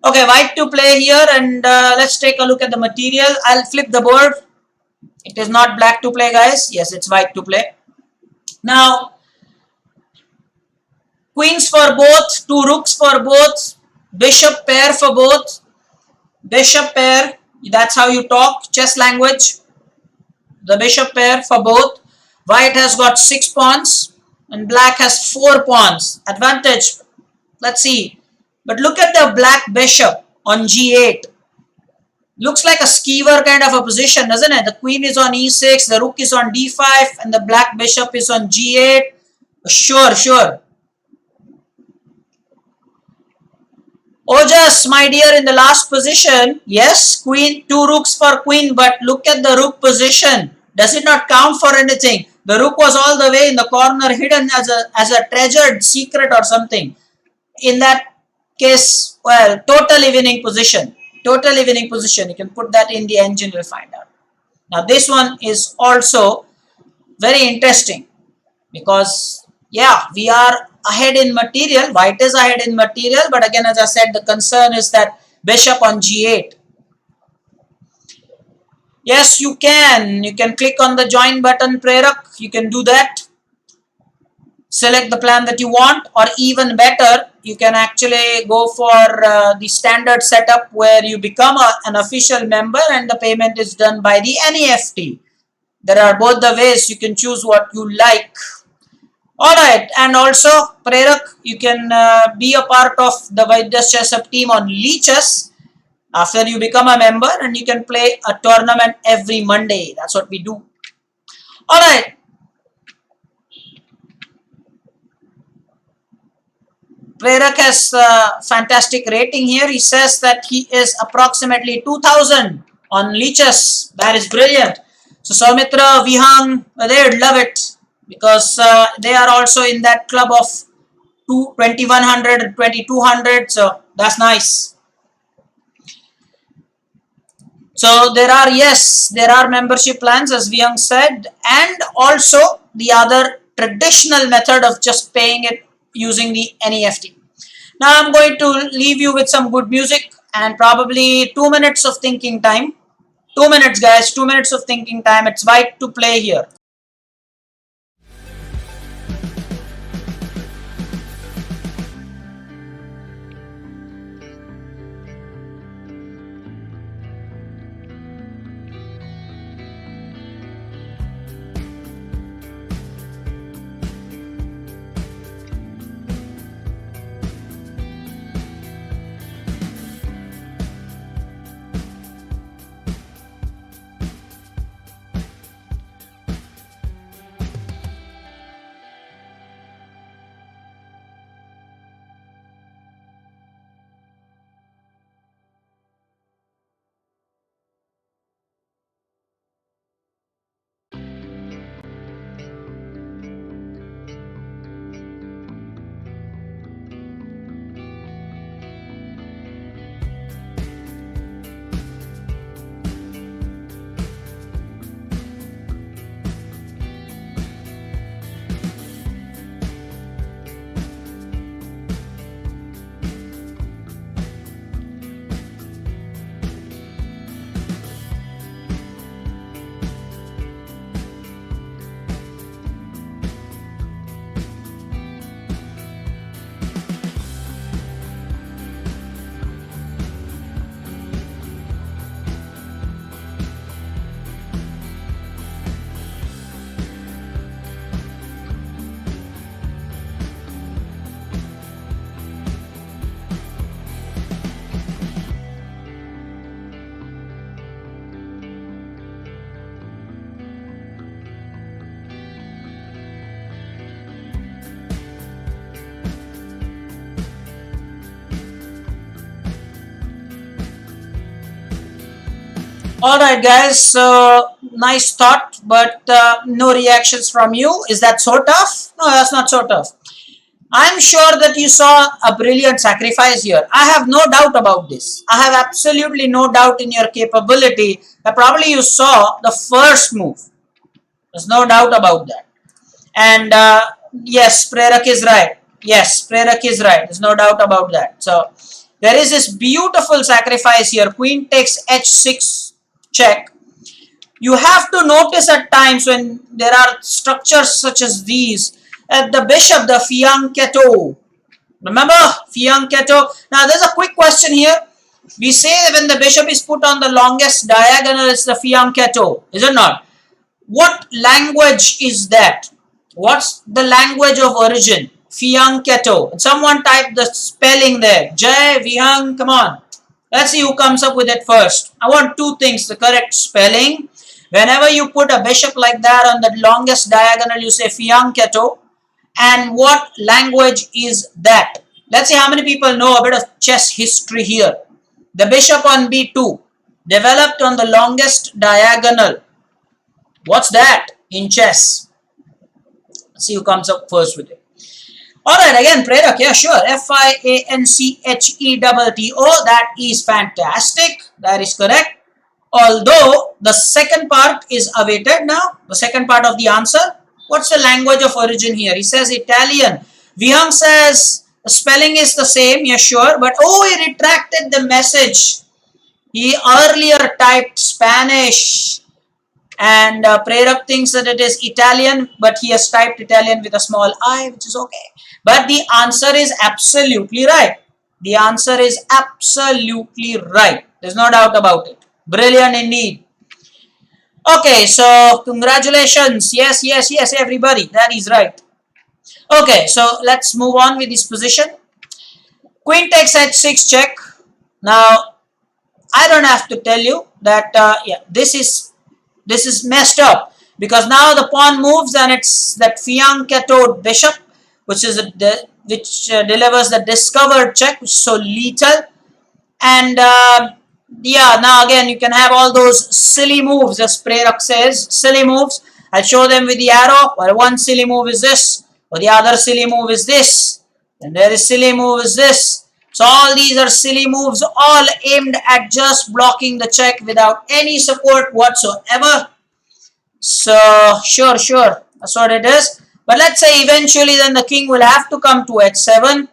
Okay, white to play here, and let's take a look at the material. I'll flip the board. It is not black to play, guys. Yes, it's white to play. Now, queens for both, 2 rooks for both, bishop pair for both, bishop pair, that's how you talk, chess language, the bishop pair for both. White has got 6 pawns and black has 4 pawns. Advantage, let's see. But look at the black bishop on g8. Looks like a skewer kind of a position, doesn't it? The queen is on e6, the rook is on d5, and the black bishop is on g8. Sure, sure. Ojas, my dear, in the last position, yes, queen, two rooks for queen, but look at the rook position. Does it not count for anything? The rook was all the way in the corner, hidden as a treasured secret or something. In that case, well, totally winning position. Totally winning position. You can put that in the engine, you'll find out. Now, this one is also very interesting because, yeah, we are ahead in material. White is ahead in material, but again, as I said, the concern is that bishop on g8. Yes, you can. You can click on the join button, Prerak. You can do that. Select the plan that you want, or even better, you can actually go for the standard setup where you become an official member and the payment is done by the NEFT. There are both the ways. You can choose what you like. Alright, and also Prerak, you can be a part of the Vaidya Chess Hub team on Leeches after you become a member, and you can play a tournament every Monday. That's what we do. Alright. Prerak has a fantastic rating here. He says that he is approximately 2000 on Leeches. That is brilliant. So Soumitra, Vihang, they'd love it because they are also in that club of 2100 and 2200. So that's nice. So there are membership plans, as Vihang said, and also the other traditional method of just paying it using the NEFT. Now I'm going to leave you with some good music and probably 2 minutes of thinking time. 2 minutes, guys, 2 minutes of thinking time. It's White to play here. Alright, guys, so nice thought, but no reactions from you. Is that so tough? No, that's not so tough. I'm sure that you saw a brilliant sacrifice here. I have no doubt about this. I have absolutely no doubt in your capability. Probably you saw the first move. There's no doubt about that. And yes, Prerak is right. Yes, Prerak is right. There's no doubt about that. So there is this beautiful sacrifice here. Queen takes h6 check. You have to notice at times when there are structures such as these, the bishop, the fianchetto. Remember, fianchetto. Now, there's a quick question here. We say that when the bishop is put on the longest diagonal, it's the fianchetto, is it not? What language is that? What's the language of origin? Fianchetto. Someone type the spelling there. Jai, Vihang, come on. Let's see who comes up with it first. I want two things, the correct spelling. Whenever you put a bishop like that on the longest diagonal, you say fianchetto. And what language is that? Let's see how many people know a bit of chess history here. The bishop on b2, developed on the longest diagonal. What's that in chess? Let's see who comes up first with it. Alright, again, Prerak, yeah, sure. F-I-A-N-C-H-E-T-T-O. That is fantastic. That is correct. Although the second part is awaited now, the second part of the answer. What's the language of origin here? He says Italian. Vihang says the spelling is the same, yeah, sure. But oh, he retracted the message. He earlier typed Spanish. And Prerak thinks that it is Italian, but he has typed Italian with a small I, which is okay. But the answer is absolutely right. The answer is absolutely right. There's no doubt about it. Brilliant indeed. Okay, so congratulations. Yes, yes, yes, everybody. That is right. Okay, so let's move on with this position. Queen takes h6 check. Now, I don't have to tell you that, yeah, this is messed up, because now the pawn moves and it's that fianchettoed bishop, which is delivers the discovered check, which is so lethal. And yeah, now again you can have all those silly moves, as Prerak says, silly moves. I'll show them with the arrow. Well, one silly move is this, or the other silly move is this, and there is silly move is this. So all these are silly moves, all aimed at just blocking the check without any support whatsoever. So sure, that's what it is. But let's say eventually then the king will have to come to h7.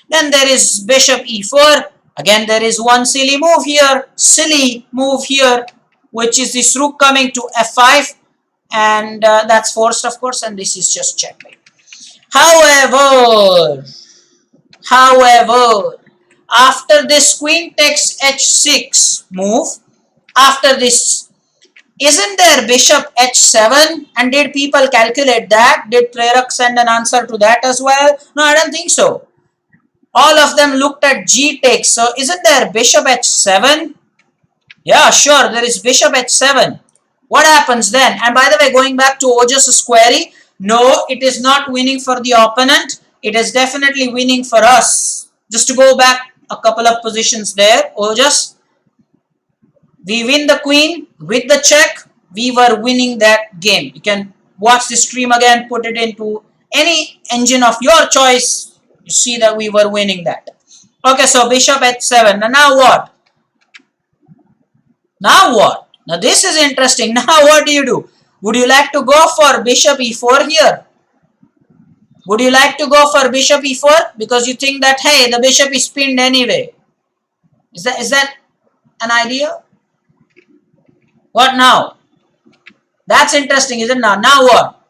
Then there is bishop e4. Again, there is one silly move here, which is this rook coming to f5. And that's forced, of course, and this is just checkmate. However, after this queen takes h6 move, after this, isn't there bishop h7? And did people calculate that? Did Prerak send an answer to that as well? No, I don't think so. All of them looked at g takes. So isn't there bishop h7? Yeah, sure, there is bishop h7. What happens then? And by the way, going back to Ojas' query, no, it is not winning for the opponent. It is definitely winning for us. Just to go back a couple of positions there, Ojas, we win the queen with the check. We were winning that game. You can watch the stream again, put it into any engine of your choice. You see that we were winning that. Okay, so bishop h7. Now what? Now what? Now this is interesting. Now what do? Would you like to go for bishop e4 here? Would you like to go for bishop e4? Because you think that, hey, the bishop is pinned anyway. Is that an idea? What now? That's interesting, isn't it? Now what?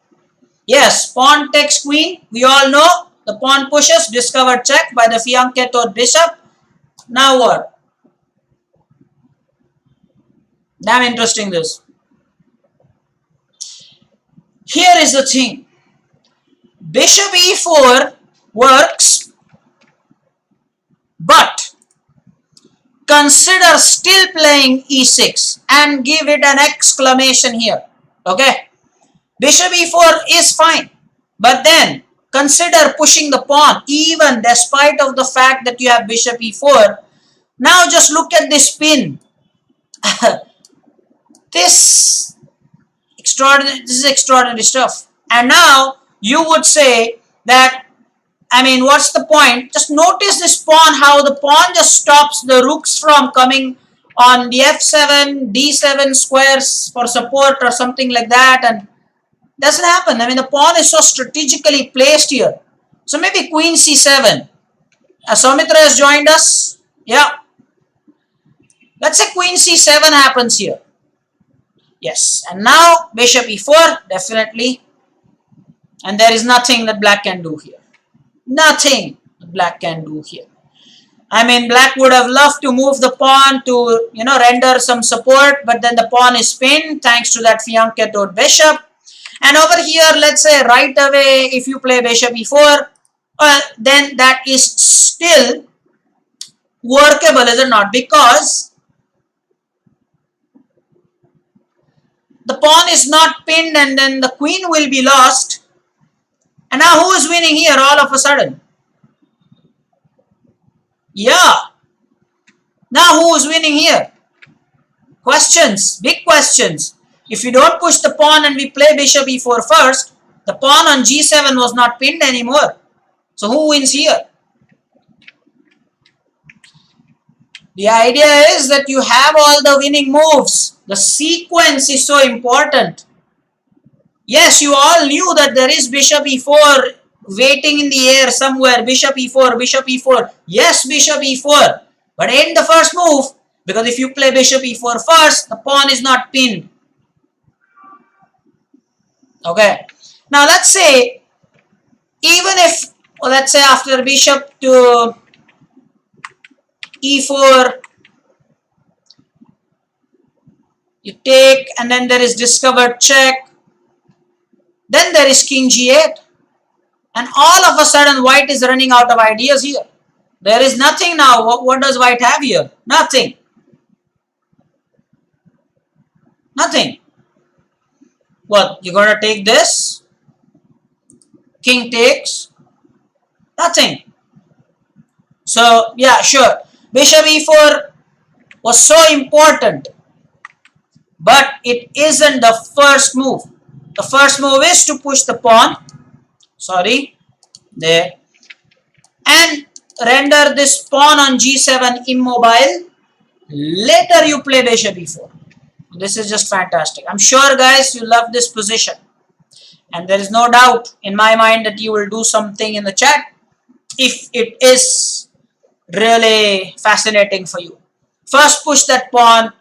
Yes, pawn takes queen. We all know the pawn pushes, discovered check by the fianchettoed bishop. Now what? Damn interesting this. Here is the thing. Bishop e4 works, but consider still playing e6 and give it an exclamation here. Okay, bishop e4 is fine, but then consider pushing the pawn even despite of the fact that you have bishop e4. Now just look at this pin. This is extraordinary stuff. And now you would say that, I mean, what's the point? Just notice this pawn, how the pawn just stops the rooks from coming on the f7, d7 squares for support or something like that, and doesn't happen. I mean, the pawn is so strategically placed here. So maybe queen c7. Soumitra has joined us. Yeah. Let's say queen c7 happens here. Yes. And now bishop e4, definitely. And there is nothing that black can do here. Nothing that black can do here. I mean, black would have loved to move the pawn to, render some support, but then the pawn is pinned thanks to that fianchettoed bishop. And over here, let's say right away, if you play bishop e4, well, then that is still Workable, is it not? Because the pawn is not pinned and then the queen will be lost. And now who is winning here all of a sudden? Yeah. Now who is winning here? Questions, big questions. If you don't push the pawn and we play bishop e4 first, the pawn on g7 was not pinned anymore. So who wins here? The idea is that you have all the winning moves. The sequence is so important. Yes, you all knew that there is bishop e4 waiting in the air somewhere. Bishop e4, bishop e4. Yes, bishop e4. But ain't the first move. Because if you play bishop e4 first, the pawn is not pinned. Okay. Now let's say, even if, let's say after bishop to e4, you take and then there is discovered check. Then there is king g8. And all of a sudden white is running out of ideas here. There is nothing now. What does white have here? Nothing. Nothing. What? You're going to take this? King takes? Nothing. So, yeah, sure. Bishop e4 was so important. But it isn't the first move. The first move is to push the pawn. Sorry. There. And render this pawn on g7 immobile. Later you play bishop e4. This is just fantastic. I'm sure guys you love this position. And there is no doubt in my mind that you will do something in the chat if it is really fascinating for you. First push that pawn.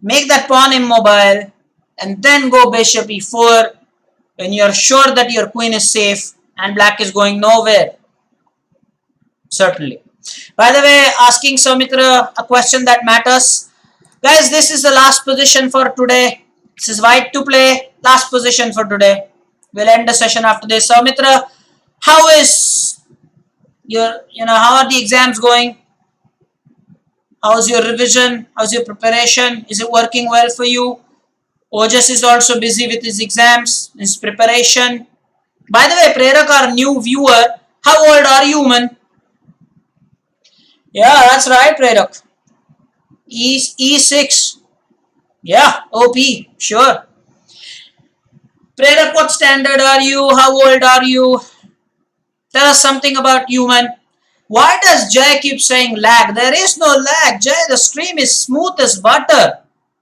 Make that pawn immobile. And then go bishop e4 when you're sure that your queen is safe and black is going nowhere. Certainly. By the way, asking Soumitra a question that matters. Guys, this is the last position for today. This is white to play. Last position for today. We'll end the session after this. Soumitra, how is your, how are the exams going? How's your revision? How's your preparation? Is it working well for you? Ojas is also busy with his exams, his preparation. By the way, Prerak, our new viewer, how old are you, man? Yeah, that's right, Prerak. E6. Yeah, OP, sure. Prerak, what standard are you? How old are you? Tell us something about you, man. Why does Jay keep saying lag? There is no lag, Jay. The stream is smooth as butter.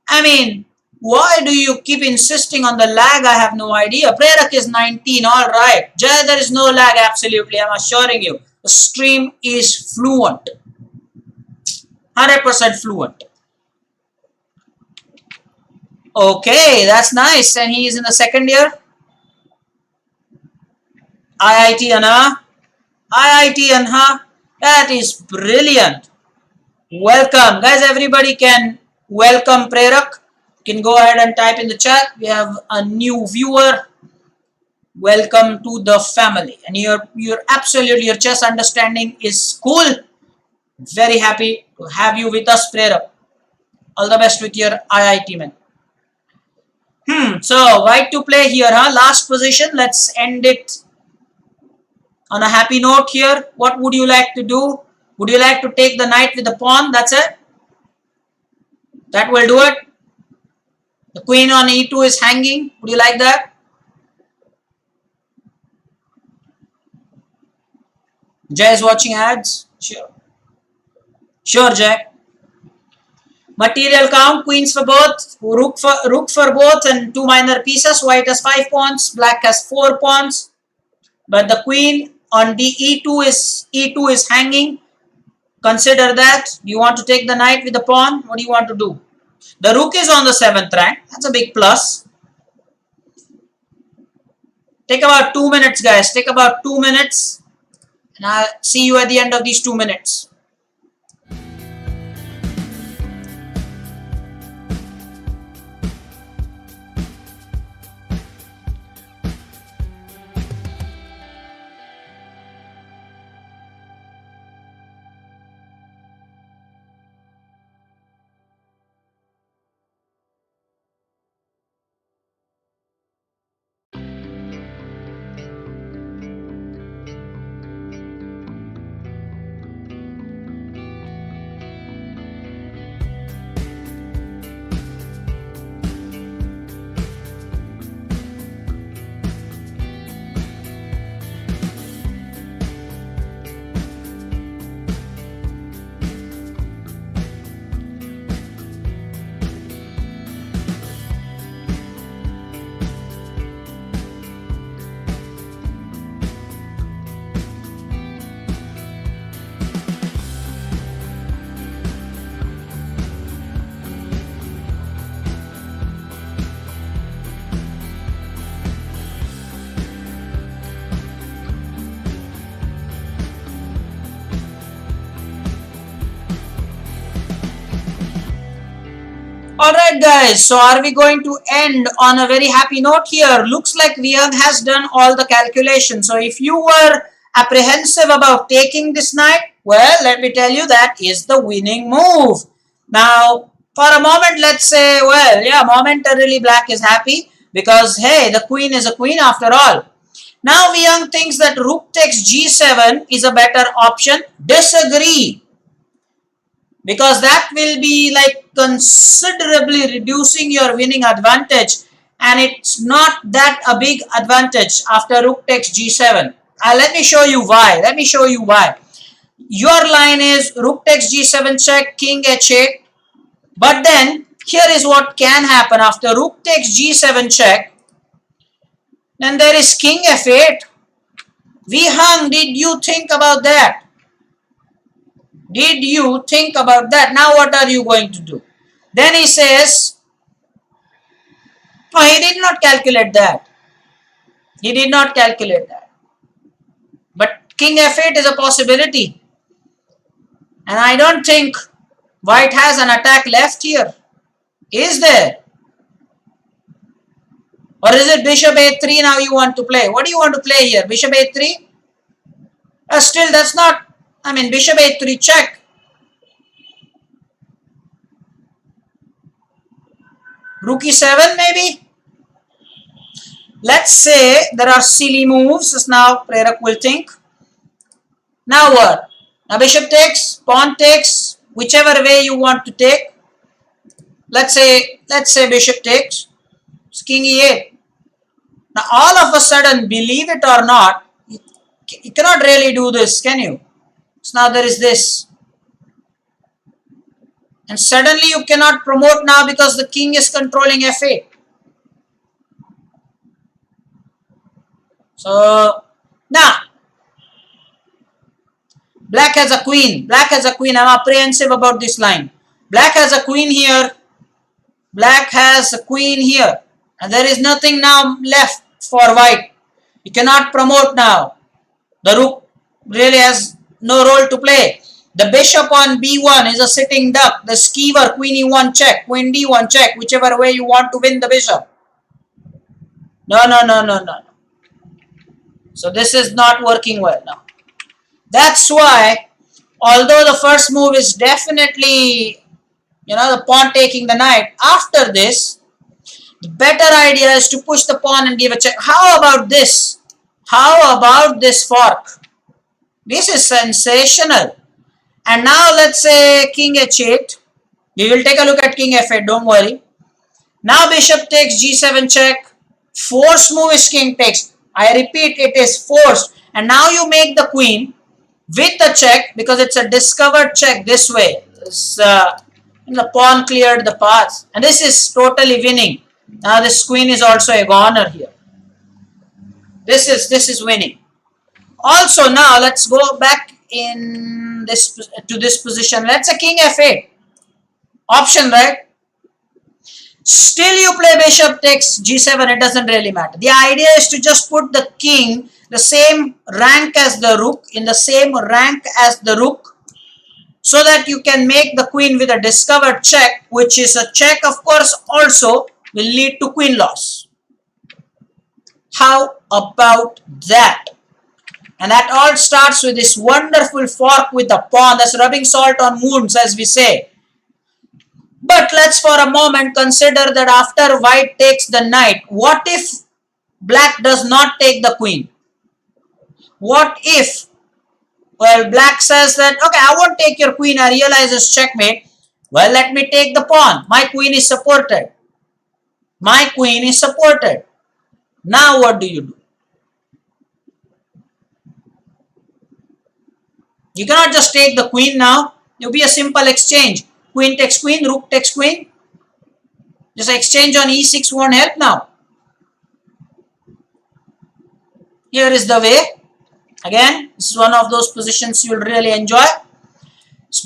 I mean, why do you keep insisting on the lag? I have no idea. Prerak is 19, alright. Jay, there is no lag, absolutely. I'm assuring you. The stream is fluent. 100% fluent. Okay, that's nice. And he is in the second year. IIT Anha. IIT Anha. That is brilliant. Welcome. Guys, everybody can welcome Prerak. You can go ahead and type in the chat. We have a new viewer. Welcome to the family. And you're absolutely, your chess understanding is cool. Very happy to have you with us, Prerak. All the best with your IIT, man. So white to play here, huh? Last position. Let's end it on a happy note here. What would you like to do? Would you like to take the knight with the pawn? That's it. That will do it. The queen on e2 is hanging. Would you like that? Jay is watching ads. Sure. Sure, Jay. Material count, queens for both, rook for both, and 2 minor pieces. White has 5 pawns, black has 4 pawns. But the queen on e2 is hanging. Consider that. Do you want to take the knight with the pawn? What do you want to do? The rook is on the 7th rank. That's a big plus. Take about 2 minutes, guys. Take about 2 minutes. And I'll see you at the end of these 2 minutes. Alright guys, so are we going to end on a very happy note here? Looks like Viang has done all the calculations. So if you were apprehensive about taking this knight, well, let me tell you that is the winning move. Now, for a moment, let's say, well, yeah, momentarily black is happy because, hey, the queen is a queen after all. Now Viang thinks that rook takes g7 is a better option. Disagree, because that will be like considerably reducing your winning advantage, and it's not that a big advantage after rook takes g7. Let me show you why. Your line is rook takes g7 check, king h8, but then here is what can happen after rook takes g7 check. Then there is king f8. Vihang, did you think about that? Did you think about that? Now what are you going to do? Then he says, oh, he did not calculate that. He did not calculate that. But king f8 is a possibility. And I don't think white has an attack left here. Is there? Or is it bishop a3 now you want to play? What do you want to play here? Bishop a3? Still, that's not, I mean, bishop a3 check. Rook e7 maybe? Let's say there are silly moves, as now Prerak will think. Now what? Now bishop takes, pawn takes, whichever way you want to take. Let's say bishop takes, it's king e8. Now all of a sudden, believe it or not, you cannot really do this, can you? So now there is this. And suddenly you cannot promote now because the king is controlling f8. So now black has a queen. I'm apprehensive about this line. Black has a queen here. And there is nothing now left for white. You cannot promote now. The rook really has no role to play. The bishop on b1 is a sitting duck. The skewer, queen e1 check, queen d1 check, whichever way you want to win the bishop. No. So this is not working well now. That's why, although the first move is definitely, the pawn taking the knight, after this, the better idea is to push the pawn and give a check. How about this? How about this fork? This is sensational. And now let's say king h8. We will take a look at king f8, don't worry. Now bishop takes g7 check. Forced move is king takes. I repeat, it is forced. And now you make the queen with the check because it's a discovered check this way. The pawn cleared the path. And this is totally winning. Now this queen is also a goner here. This is winning. Also now let's go back in this to this position. Let's say king f8. Option, right? Still you play bishop takes g7, it doesn't really matter. The idea is to just put the king the same rank as the rook, so that you can make the queen with a discovered check, which is a check, of course, also will lead to queen loss. How about that? And that all starts with this wonderful fork with the pawn. That's rubbing salt on wounds, as we say. But let's for a moment consider that after white takes the knight, what if black does not take the queen? What if, well, black says that, okay, I won't take your queen, I realize it's checkmate. Well, let me take the pawn. My queen is supported. Now what do? You cannot just take the queen now. It will be a simple exchange. Queen takes queen, rook takes queen. Just exchange on e6 won't help now. Here is the way. Again, this is one of those positions you'll really enjoy.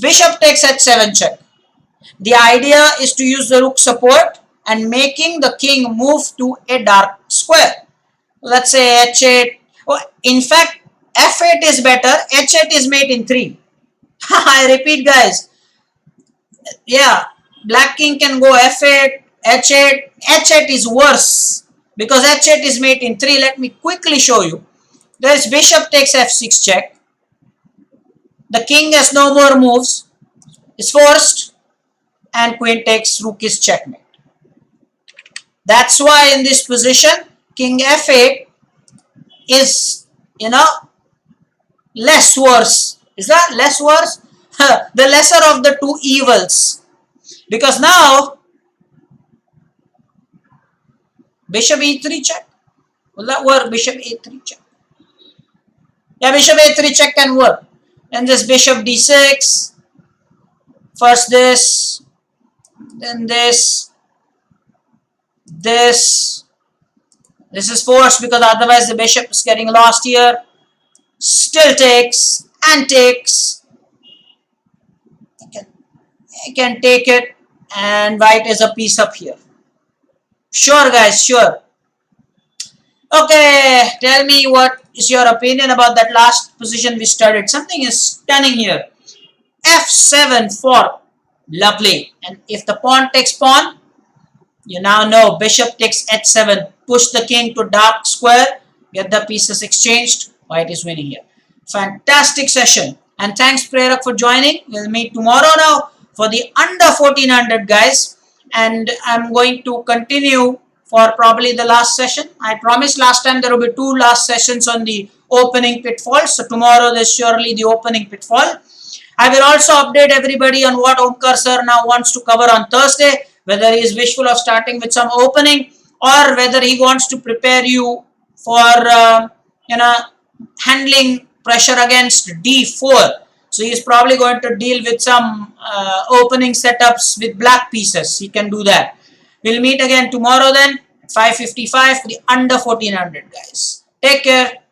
Bishop takes h7 check. The idea is to use the rook support and making the king move to a dark square. Let's say h8. Oh, in fact, f8 is better. h8 is mate in 3. I repeat, guys. Yeah, black king can go f8, h8. h8 is worse because h8 is mate in 3. Let me quickly show you. There is bishop takes f6 check. The king has no more moves, is forced, and queen takes rook is checkmate. That's why in this position, king f8 is, less worse. Is that less worse? The lesser of the two evils. Because now, bishop e3 check. Will that work? Bishop a3 check. Yeah, bishop a3 check can work. And this bishop d6. First this, then this. This is forced because otherwise the bishop is getting lost here. Still takes and takes. I can take it, and white is a piece up here. Sure guys, sure. Okay, tell me what is your opinion about that last position we studied. Something is stunning here. f7 for lovely. And if the pawn takes pawn, you now know bishop takes h7. Push the king to dark square. Get the pieces exchanged. White is winning here. Fantastic session. And thanks Prerak for joining. We'll meet tomorrow now for the under 1400 guys. And I'm going to continue for probably the last session. I promised last time there will be 2 last sessions on the opening pitfall. So tomorrow there's surely the opening pitfall. I will also update everybody on what Omkar sir now wants to cover on Thursday. Whether he is wishful of starting with some opening or whether he wants to prepare you for handling pressure against d4. So he is probably going to deal with some opening setups with black pieces. He can do that. We'll meet again tomorrow then at 5:55 for the under 1400 guys. Take care.